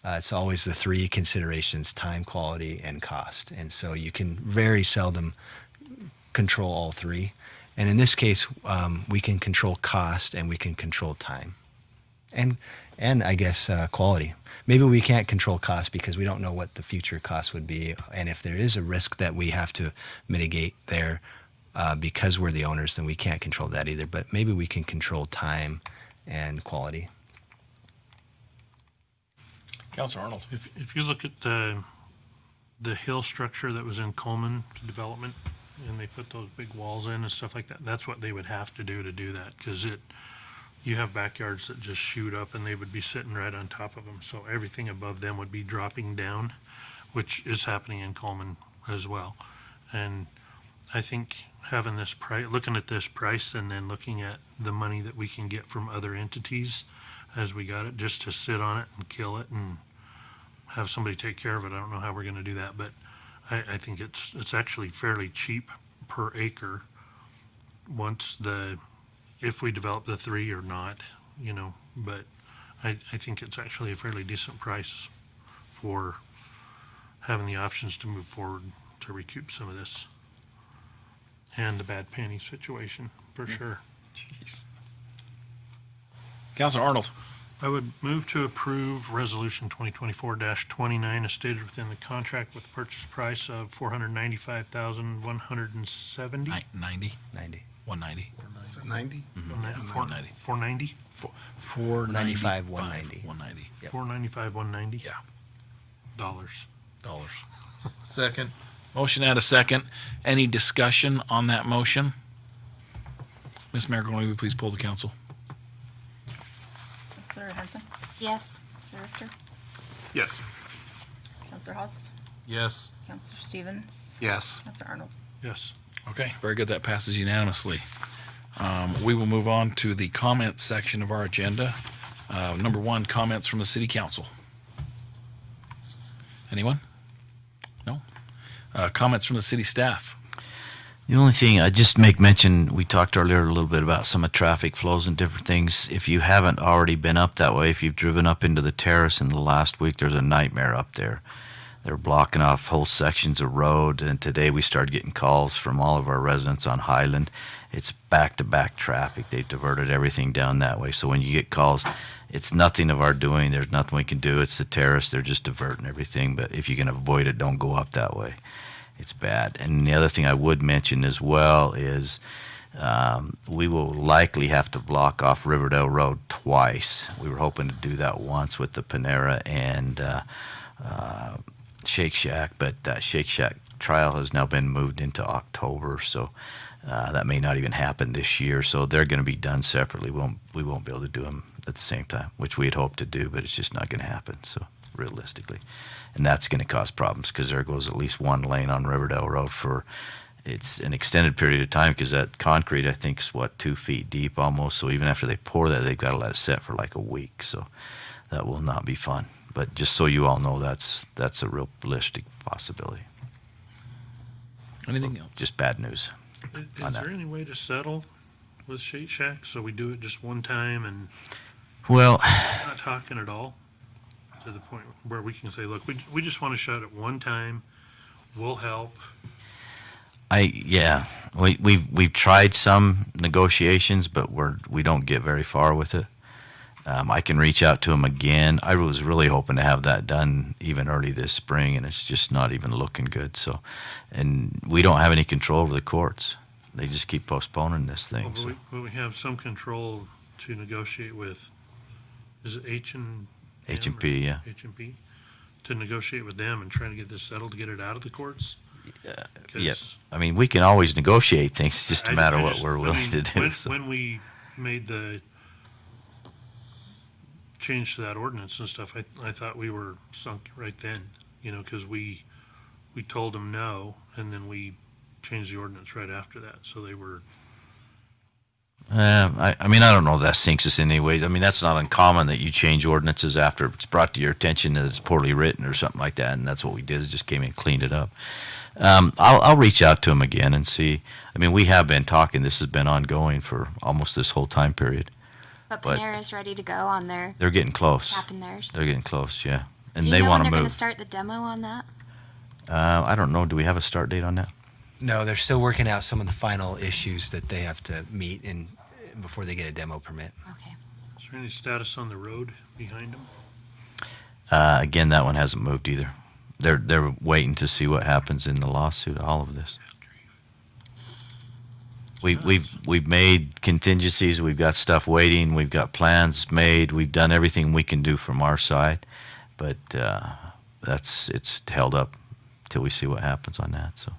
It's always the three considerations: time, quality, and cost. And so you can very seldom control all three. And in this case, we can control cost and we can control time. And I guess quality. Maybe we can't control cost because we don't know what the future cost would be. And if there is a risk that we have to mitigate there because we're the owners, then we can't control that either. But maybe we can control time and quality. Councilor Arnold. If you look at the hill structure that was in Coleman development, and they put those big walls in and stuff like that, that's what they would have to do that, because you have backyards that just shoot up and they would be sitting right on top of them. So everything above them would be dropping down, which is happening in Coleman as well. And I think having this price, looking at this price and then looking at the money that we can get from other entities as we got it, just to sit on it and kill it and have somebody take care of it. I don't know how we're going to do that, but I think it's actually fairly cheap per acre if we develop the three or not, but I think it's actually a fairly decent price for having the options to move forward to recoup some of this. And the bad panty situation, for sure. Jeez. Councilor Arnold. I would move to approve Resolution 2024-29 as stated within the contract with a purchase price of $495,170. 90. 90. 190. 90? 490. 495, 190. 190. Yep. 495, 190. Yeah. Dollars. second. Motion and a second. Any discussion on that motion? Ms. Marigold, will you please pull the council? Counselor Henson? Yes. Counselor Richter? Yes. Counselor Haas? Yes. Counselor Stevens? Yes. Counselor Arnold? Yes. Okay, very good. That passes unanimously. We will move on to the comments section of our agenda. Number 1, comments from the city council. Anyone? No? Comments from the city staff. The only thing I just make mention, we talked earlier a little bit about some of traffic flows and different things. If you haven't already been up that way, if you've driven up into the terrace in the last week, there's a nightmare up there. They're blocking off whole sections of road, and today we started getting calls from all of our residents on Highland. It's back-to-back traffic. They've diverted everything down that way. So when you get calls, it's nothing of our doing. There's nothing we can do. It's the terrace. They're just diverting everything. But if you can avoid it, don't go up that way. It's bad. And the other thing I would mention as well is we will likely have to block off Riverdale Road twice. We were hoping to do that once with the Panera and Shake Shack, but that Shake Shack trial has now been moved into October, so that may not even happen this year. So they're going to be done separately. We won't be able to do them at the same time, which we had hoped to do, but it's just not going to happen. So realistically, and that's going to cause problems because there goes at least one lane on Riverdale Road for it's an extended period of time because that concrete I think is 2 feet deep almost. So even after they pour that, they've got to let it set for like a week. So that will not be fun. But just so you all know, that's a real realistic possibility. Anything else? Just bad news. Is there any way to settle with Shake Shack so we do it just one time and Well, not talking at all to the point where we can say, look, we just want to shut it one time. We'll help. we've tried some negotiations, but we don't get very far with it. I can reach out to them again. I was really hoping to have that done even early this spring, and it's just not even looking good. So, and we don't have any control over the courts. They just keep postponing this thing. Well, but we have some control to negotiate with. Is it H&P, yeah. H&P to negotiate with them and trying to get this settled to get it out of the courts. Yes. I mean, we can always negotiate things. It's just a matter of what we're willing to do. When we made the change to that ordinance and stuff, I thought we were sunk right then, because we told them no, and then we changed the ordinance right after that. So they were. I don't know if that sinks us in any ways. I mean, that's not uncommon that you change ordinances after it's brought to your attention that it's poorly written or something like that, and that's what we did, is just came in and cleaned it up. I'll reach out to them again and see. I mean, we have been talking. This has been ongoing for almost this whole time period. But Panera's ready to go on their They're getting close. tapping theirs. They're getting close, yeah. And Do you they know want when to they're going move. to start the demo on that? I don't know. Do we have a start date on that? No, they're still working out some of the final issues that they have to meet before they get a demo permit. Okay. Is there any status on the road behind them? Again, that one hasn't moved either. They're waiting to see what happens in the lawsuit. All of this. We've made contingencies. We've got stuff waiting. We've got plans made. We've done everything we can do from our side, but it's held up till we see what happens on that. So,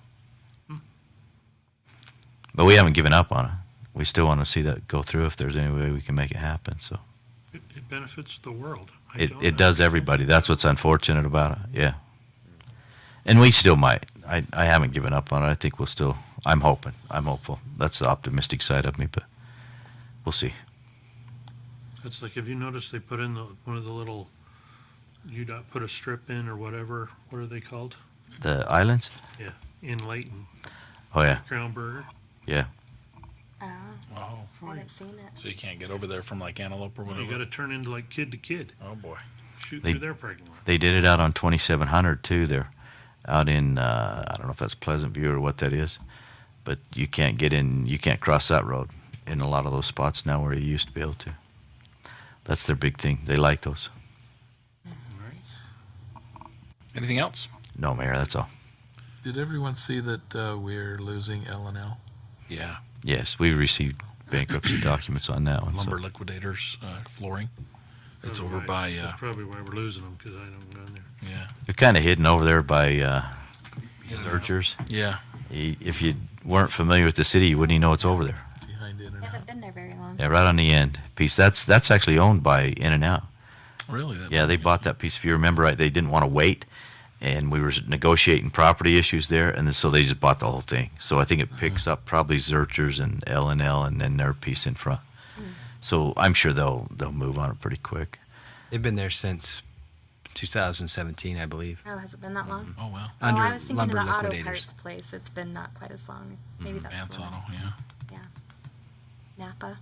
but we haven't given up on it. We still want to see that go through if there's any way we can make it happen. So, It benefits the world. it does everybody. That's what's unfortunate about it. Yeah, and we still might. I haven't given up on it. I think we'll still. I'm hopeful. That's the optimistic side of me, but we'll see. It's like, have you noticed they put in one of the little, put a strip in or whatever. What are they called? The islands? Yeah, in Layton. Oh yeah. Crown Burger. Yeah. Oh, Oh, I haven't seen it. so you can't get over there from like Antelope or Well, whatever? you got to turn into like kid to kid. Oh, boy. Shoot They- through their parking lot. They did it out on 2700 too. They're out in I don't know if that's Pleasant View or what that is, but you can't get in. You can't cross that road in a lot of those spots now where you used to be able to. That's their big thing. They like those. Anything else? No, Mayor, that's all. Did everyone see that we're losing L&L? Yeah. Yes, we received bankruptcy documents on that one. Lumber So. Liquidators flooring. It's Probably over why- by, That's probably why we're losing them, because I don't go in there. yeah. They're kind of hidden over there by searchers. Yeah. If you weren't familiar with the city, you wouldn't even know it's over there. Behind In I and Out. haven't been there very long. Yeah, right on the end piece. That's actually owned by In and Out. Really? That Yeah, they bought that piece. If you remember right, they didn't want to wait, and we were negotiating property issues there, and then, so they just bought the whole thing. So I think it picks up probably Zurchers and L&L, and then their piece in front. So I'm sure they'll move on it pretty quick. They've been there since 2017, I believe. Oh, has it been that long? Oh, wow. Oh, Under I was thinking of Lumber the auto Liquidators. parts place. It's been not quite as long. Maybe that's Vance the one. Auto, yeah. Yeah. Napa.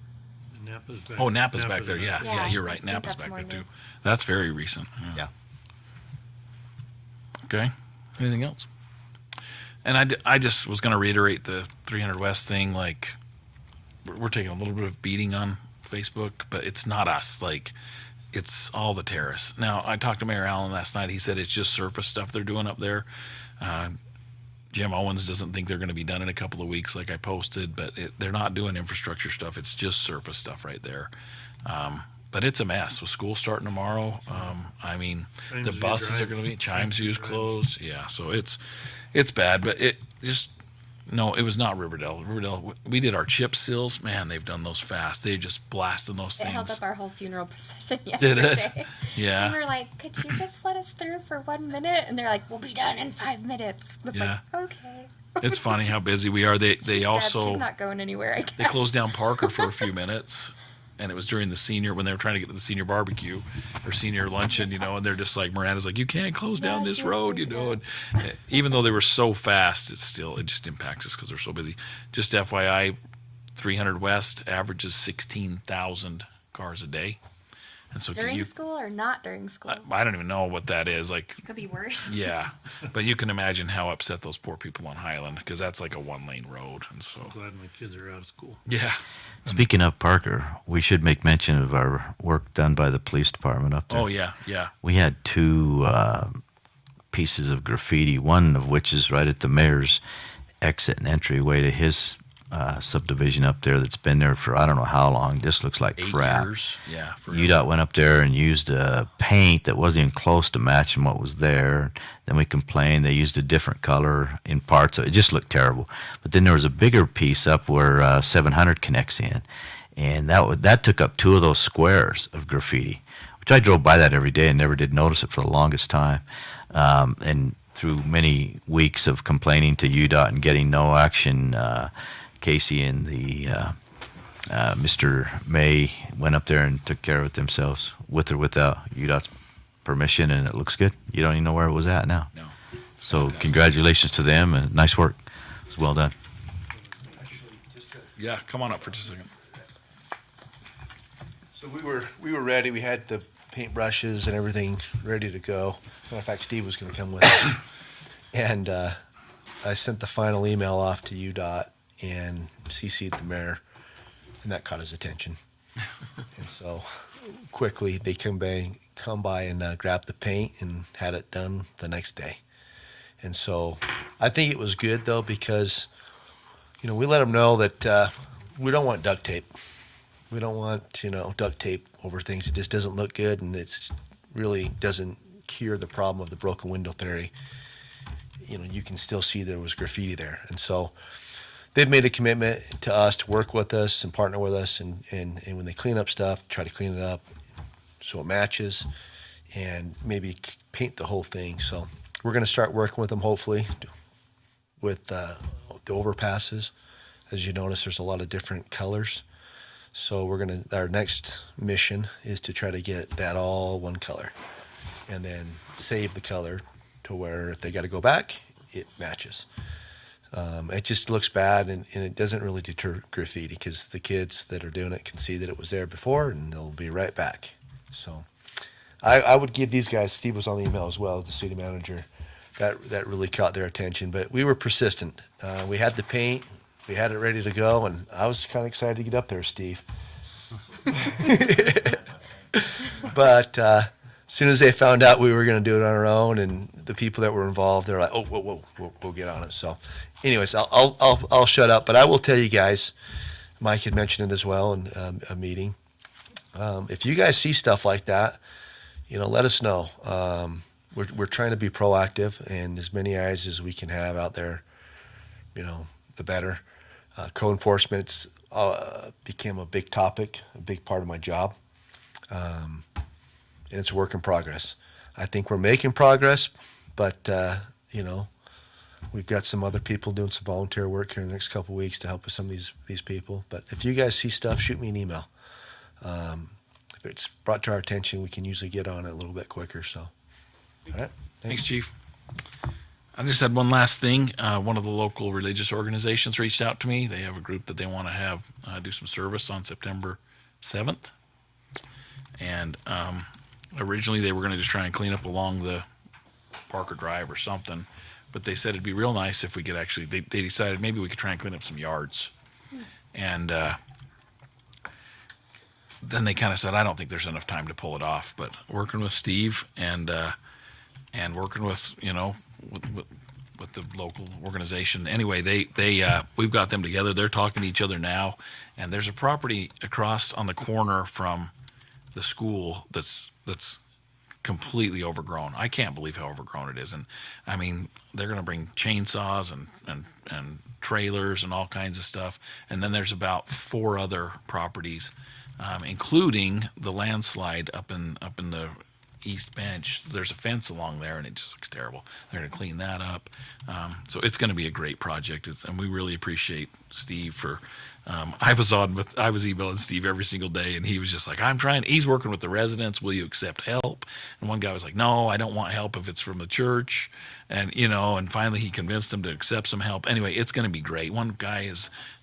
And Napa's back. Oh, Napa's back there. Yeah, Yeah, yeah, you're I right. think Napa's that's back more there, too. new. That's very recent. Yeah. Okay. Anything else? And I just was going to reiterate the 300 West thing. Like, we're taking a little bit of beating on Facebook, but it's not us. Like, it's all the terrorists. Now, I talked to Mayor Allen last night. He said it's just surface stuff they're doing up there. Jim Owens doesn't think they're going to be done in a couple of weeks, like I posted, but they're not doing infrastructure stuff. It's just surface stuff right there. But it's a mess with school starting tomorrow. I mean, Chimes the View buses are Drive. going to be Chimes Chimes View View's Drive. closed. Yeah, so it's bad. But it just no, it was not Riverdale. Riverdale, we did our chip seals. Man, they've done those fast. They're just blasting those It things. held up our whole funeral procession Did yesterday. it? Yeah. And we're like, could you just let us through for 1 minute? And they're like, we'll be done in 5 minutes. It's Yeah. like, okay. It's funny how busy we are. They She's dead. also She's not going anywhere, I guess. they closed down Parker for a few minutes, and it was during the senior when they were trying to get to the senior barbecue or senior luncheon, and they're just like, Miranda's like, you can't close down Yeah, this she was road, freaking and even though they were so fast, it just impacts us because they're so busy. Just FYI, 300 West averages 16,000 cars a day, and so During school or not during school? I don't even know what that is like. Could be worse. Yeah, but you can imagine how upset those poor people on Highland, because that's like a 1-lane road, and so Glad my kids are out of school. yeah. Speaking of Parker, we should make mention of our work done by the police department up there. Oh yeah, yeah. We had two pieces of graffiti, one of which is right at the mayor's exit and entryway to his subdivision up there that's been there for I don't know how long. Just looks like 8 crap. years. Yeah. UDOT went up there and used a paint that wasn't even close to matching what was there. Then we complained they used a different color in parts of it. It just looked terrible. But then there was a bigger piece up where 700 connects in, and that took up 2 of those squares of graffiti, which I drove by that every day and never did notice it for the longest time. And through many weeks of complaining to UDOT and getting no action, Casey and the Mr. May went up there and took care of it themselves, with or without UDOT's permission, and it looks good. You don't even know where it was at now. No. So fantastic. congratulations to them, and nice work. It's well done. Yeah, come on up for just a second. So we were ready. We had the paintbrushes and everything ready to go. Matter of fact, Steve was going to come with us, and I sent the final email off to UDOT and CC'd the mayor, and that caught his attention. And so quickly they come by and grab the paint and had it done the next day. And so I think it was good though, because we let them know that we don't want duct tape. We don't want duct tape over things. It just doesn't look good, and it's really doesn't cure the problem of the broken window theory. You can still see there was graffiti there, and so they've made a commitment to us to work with us and partner with us, and when they clean up stuff, try to clean it up so it matches, and maybe paint the whole thing. So we're going to start working with them, hopefully, with the overpasses. As you notice, there's a lot of different colors. So our next mission is to try to get that all one color, and then save the color to where if they got to go back, it matches. It just looks bad, and it doesn't really deter graffiti, because the kids that are doing it can see that it was there before, and they'll be right back. So I would give these guys, Steve was on the email as well, the city manager, that really caught their attention. But we were persistent. We had the paint, we had it ready to go, and I was kind of excited to get up there, Steve. But as soon as they found out we were going to do it on our own, and the people that were involved, they're like, "Oh, whoa, we'll get on it." So, anyways, I'll shut up. But I will tell you guys, Mike had mentioned it as well in a meeting. If you guys see stuff like that, let us know. We're trying to be proactive, and as many eyes as we can have out there, the better. Co-enforcement's became a big topic, a big part of my job. And it's a work in progress. I think we're making progress, but we've got some other people doing some volunteer work here in the next couple of weeks to help with some of these people. But if you guys see stuff, shoot me an email. If it's brought to our attention, we can usually get on it a little bit quicker. So, all right. Thanks, Chief. I just had one last thing. One of the local religious organizations reached out to me. They have a group that they want to have do some service on September 7th. And originally they were going to just try and clean up along the Parker Drive or something. But they said it'd be real nice if we could actually, they decided maybe we could try and clean up some yards. And then they kind of said, I don't think there's enough time to pull it off. But working with Steve and working with, with the local organization. Anyway, we've got them together. They're talking to each other now. And there's a property across on the corner from the school that's completely overgrown. I can't believe how overgrown it is. And I mean, they're going to bring chainsaws and trailers and all kinds of stuff. And then there's about 4 other properties, including the landslide up in the East Bench. There's a fence along there, and it just looks terrible. They're going to clean that up. So it's going to be a great project, and we really appreciate Steve for. I was emailing Steve every single day, and he was just like, he's working with the residents. Will you accept help? And one guy was like, no, I don't want help if it's from the church. And, and finally he convinced him to accept some help. Anyway, it's going to be great. One guy,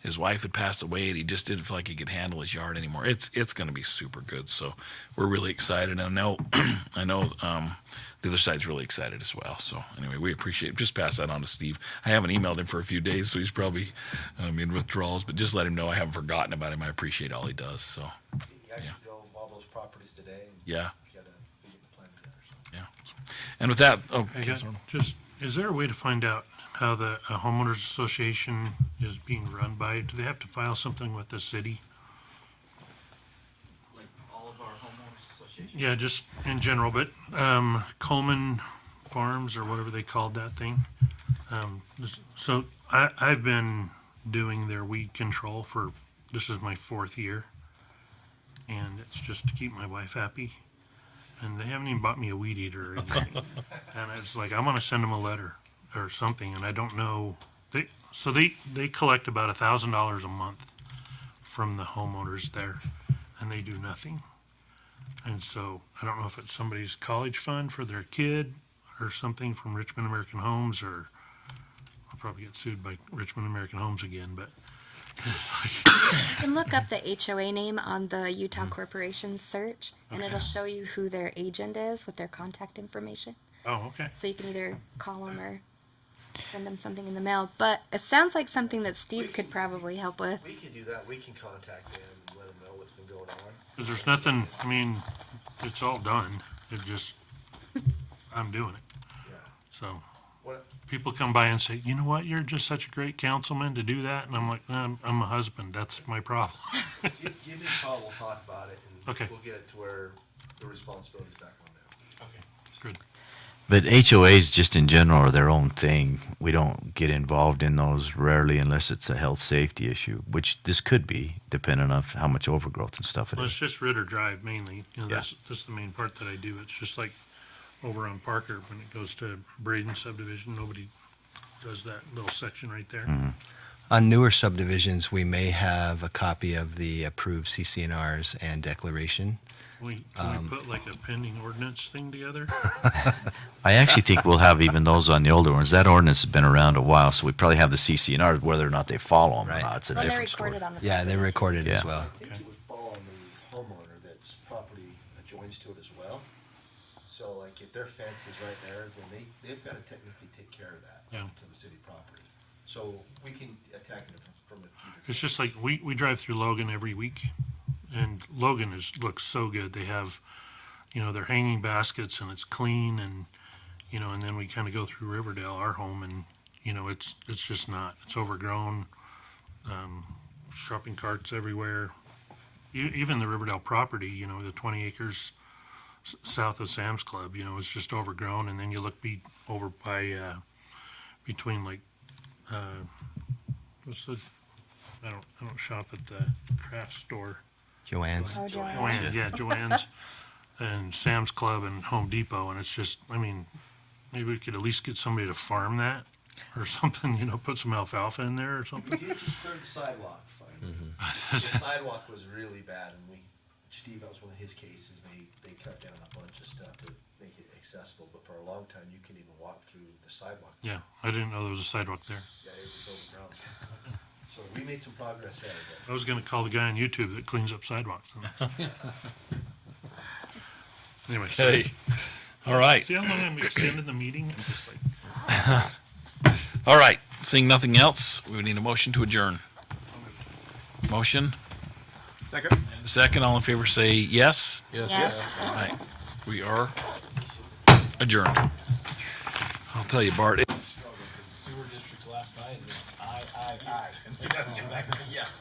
his wife had passed away, and he just didn't feel like he could handle his yard anymore. It's going to be super good. So we're really excited. I know the other side's really excited as well. So anyway, we appreciate it. Just pass that on to Steve. I haven't emailed him for a few days, so he's probably in withdrawals, but just let him know I haven't forgotten about him. I appreciate all he does. So He actually drove all those properties today. And yeah. Got to get the plan together. So. Yeah. And with that, Is there a way to find out how the homeowners association is being run by? Do they have to file something with the city? Like all of our homeowners associations? Yeah, just in general, but Coleman Farms or whatever they called that thing. So I've been doing their weed control this is my 4th year, and it's just to keep my wife happy. And they haven't even bought me a weed eater or anything. And it's like, I want to send them a letter or something, and I don't know. They collect about $1,000 a month from the homeowners there, and they do nothing. And so I don't know if it's somebody's college fund for their kid or something from Richmond American Homes, or I'll probably get sued by Richmond American Homes again, but it's like. You can look up the HOA name on the Utah Corporation search, and it'll show you who their agent is with their contact information. Oh, okay. So you can either call them or send them something in the mail. But it sounds like something that Steve could probably help with. We can do that. We can contact them and let them know what's been going on. Because there's nothing, it's all done. It just, I'm doing it. Yeah. So What? people come by and say, you know what, you're just such a great councilman to do that. And I'm like, I'm a husband. That's my problem. Give me a call. We'll talk about it, and Okay. we'll get it to where the responsibility's back on them. Okay, good. But HOAs just in general are their own thing. We don't get involved in those rarely unless it's a health safety issue, which this could be, depending on how much overgrowth and stuff it Well, is. it's just Ritter Drive mainly. Yeah. That's the main part that I do. It's just like over on Parker when it goes to Braden subdivision. Nobody does that little section right there. Mm-hmm. On newer subdivisions, we may have a copy of the approved CCNRs and declaration. Can we put like a pending ordinance thing together? I actually think we'll have even those on the older ones. That ordinance has been around a while, so we probably have the CCNRs, whether or not they follow them or Right. not. It's a Well, they're different story. recorded on the. Yeah, they're recorded as Yeah. well. I think it would fall on the homeowner that's property adjoins to it as well. So like if their fence is right there, then they've got to technically take care of that Yeah. to the city property. So we can attack it from a few different. It's just like we drive through Logan every week, and Logan looks so good. They have, their hanging baskets, and it's clean, and and then we kind of go through Riverdale, our home, and it's just not. It's overgrown. Shopping carts everywhere. Even the Riverdale property, the 20 acres south of Sam's Club, is just overgrown. And then you look over by between like I don't shop at the craft store. Joanne's. Oh, Joanne. Joanne's, yeah, Joanne's, and Sam's Club and Home Depot, and it's just, maybe we could at least get somebody to farm that or something, put some alfalfa in there or something. You just cleared the sidewalk. The sidewalk was really bad, and Steve, that was one of his cases. They cut down a bunch of stuff to make it accessible, but for a long time, you couldn't even walk through the sidewalk. Yeah, I didn't know there was a sidewalk there. Yeah, it was overgrown. So we made some progress there, I was gonna call the guy on YouTube that cleans up sidewalks. Anyway, Hey, All right. See how long I'm extending the meeting? It's just like, All right. Seeing nothing else, we would need a motion to adjourn. Motion. Second? Second. All in favor say yes. Yes. All right. We are adjourned. I'll tell you, Bart. Sewer districts last night, it's aye. And we got to get back to the yes.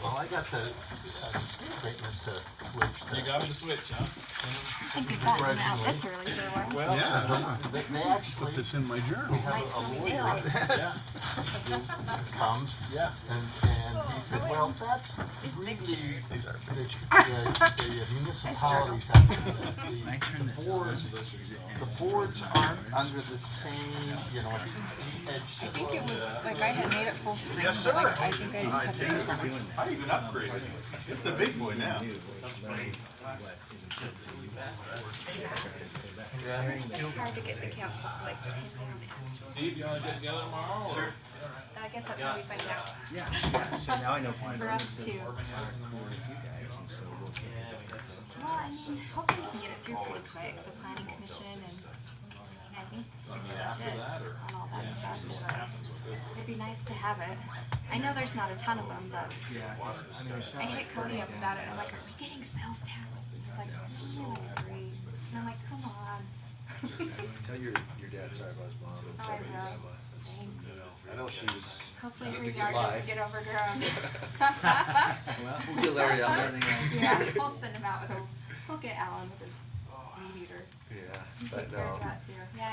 Well, I got the statement to switch. You got me to switch, huh? I think we got him out this early for one. Well, Yeah. They actually Put this in my journal. Might still be daylight. yeah. comes, Yeah. and he said, well, that's These really big chairs. the municipalities have to do that. The boards aren't under the same, you know, edge. I think it was, like, I had made it full screen. Yes, sir. Like, I think I just had to turn it. I even upgraded it. It's a big boy now. It's hard to get the council to like pin down actual. Steve, you want to get together tomorrow? Sure. I guess that's how we find out. Yeah, so now I know. For us too. Well, I mean, hopefully we can get it through pretty quick, the planning commission and I think the budget and all that stuff, so it'd be nice to have it. I know there's not a ton of them, but I hit Cody up about it, I'm like, are we getting sales tax? He's like, great. And I'm like, come on. Tell your dad sorry about his mom. Oh, I will. Thanks. I know she was. Hopefully lived her a good yard life. doesn't get overgrown. We'll get Larry out there. Yeah, we'll send him out with a, we'll get Alan with his weed eater. Yeah, Take but care of that too. Yeah,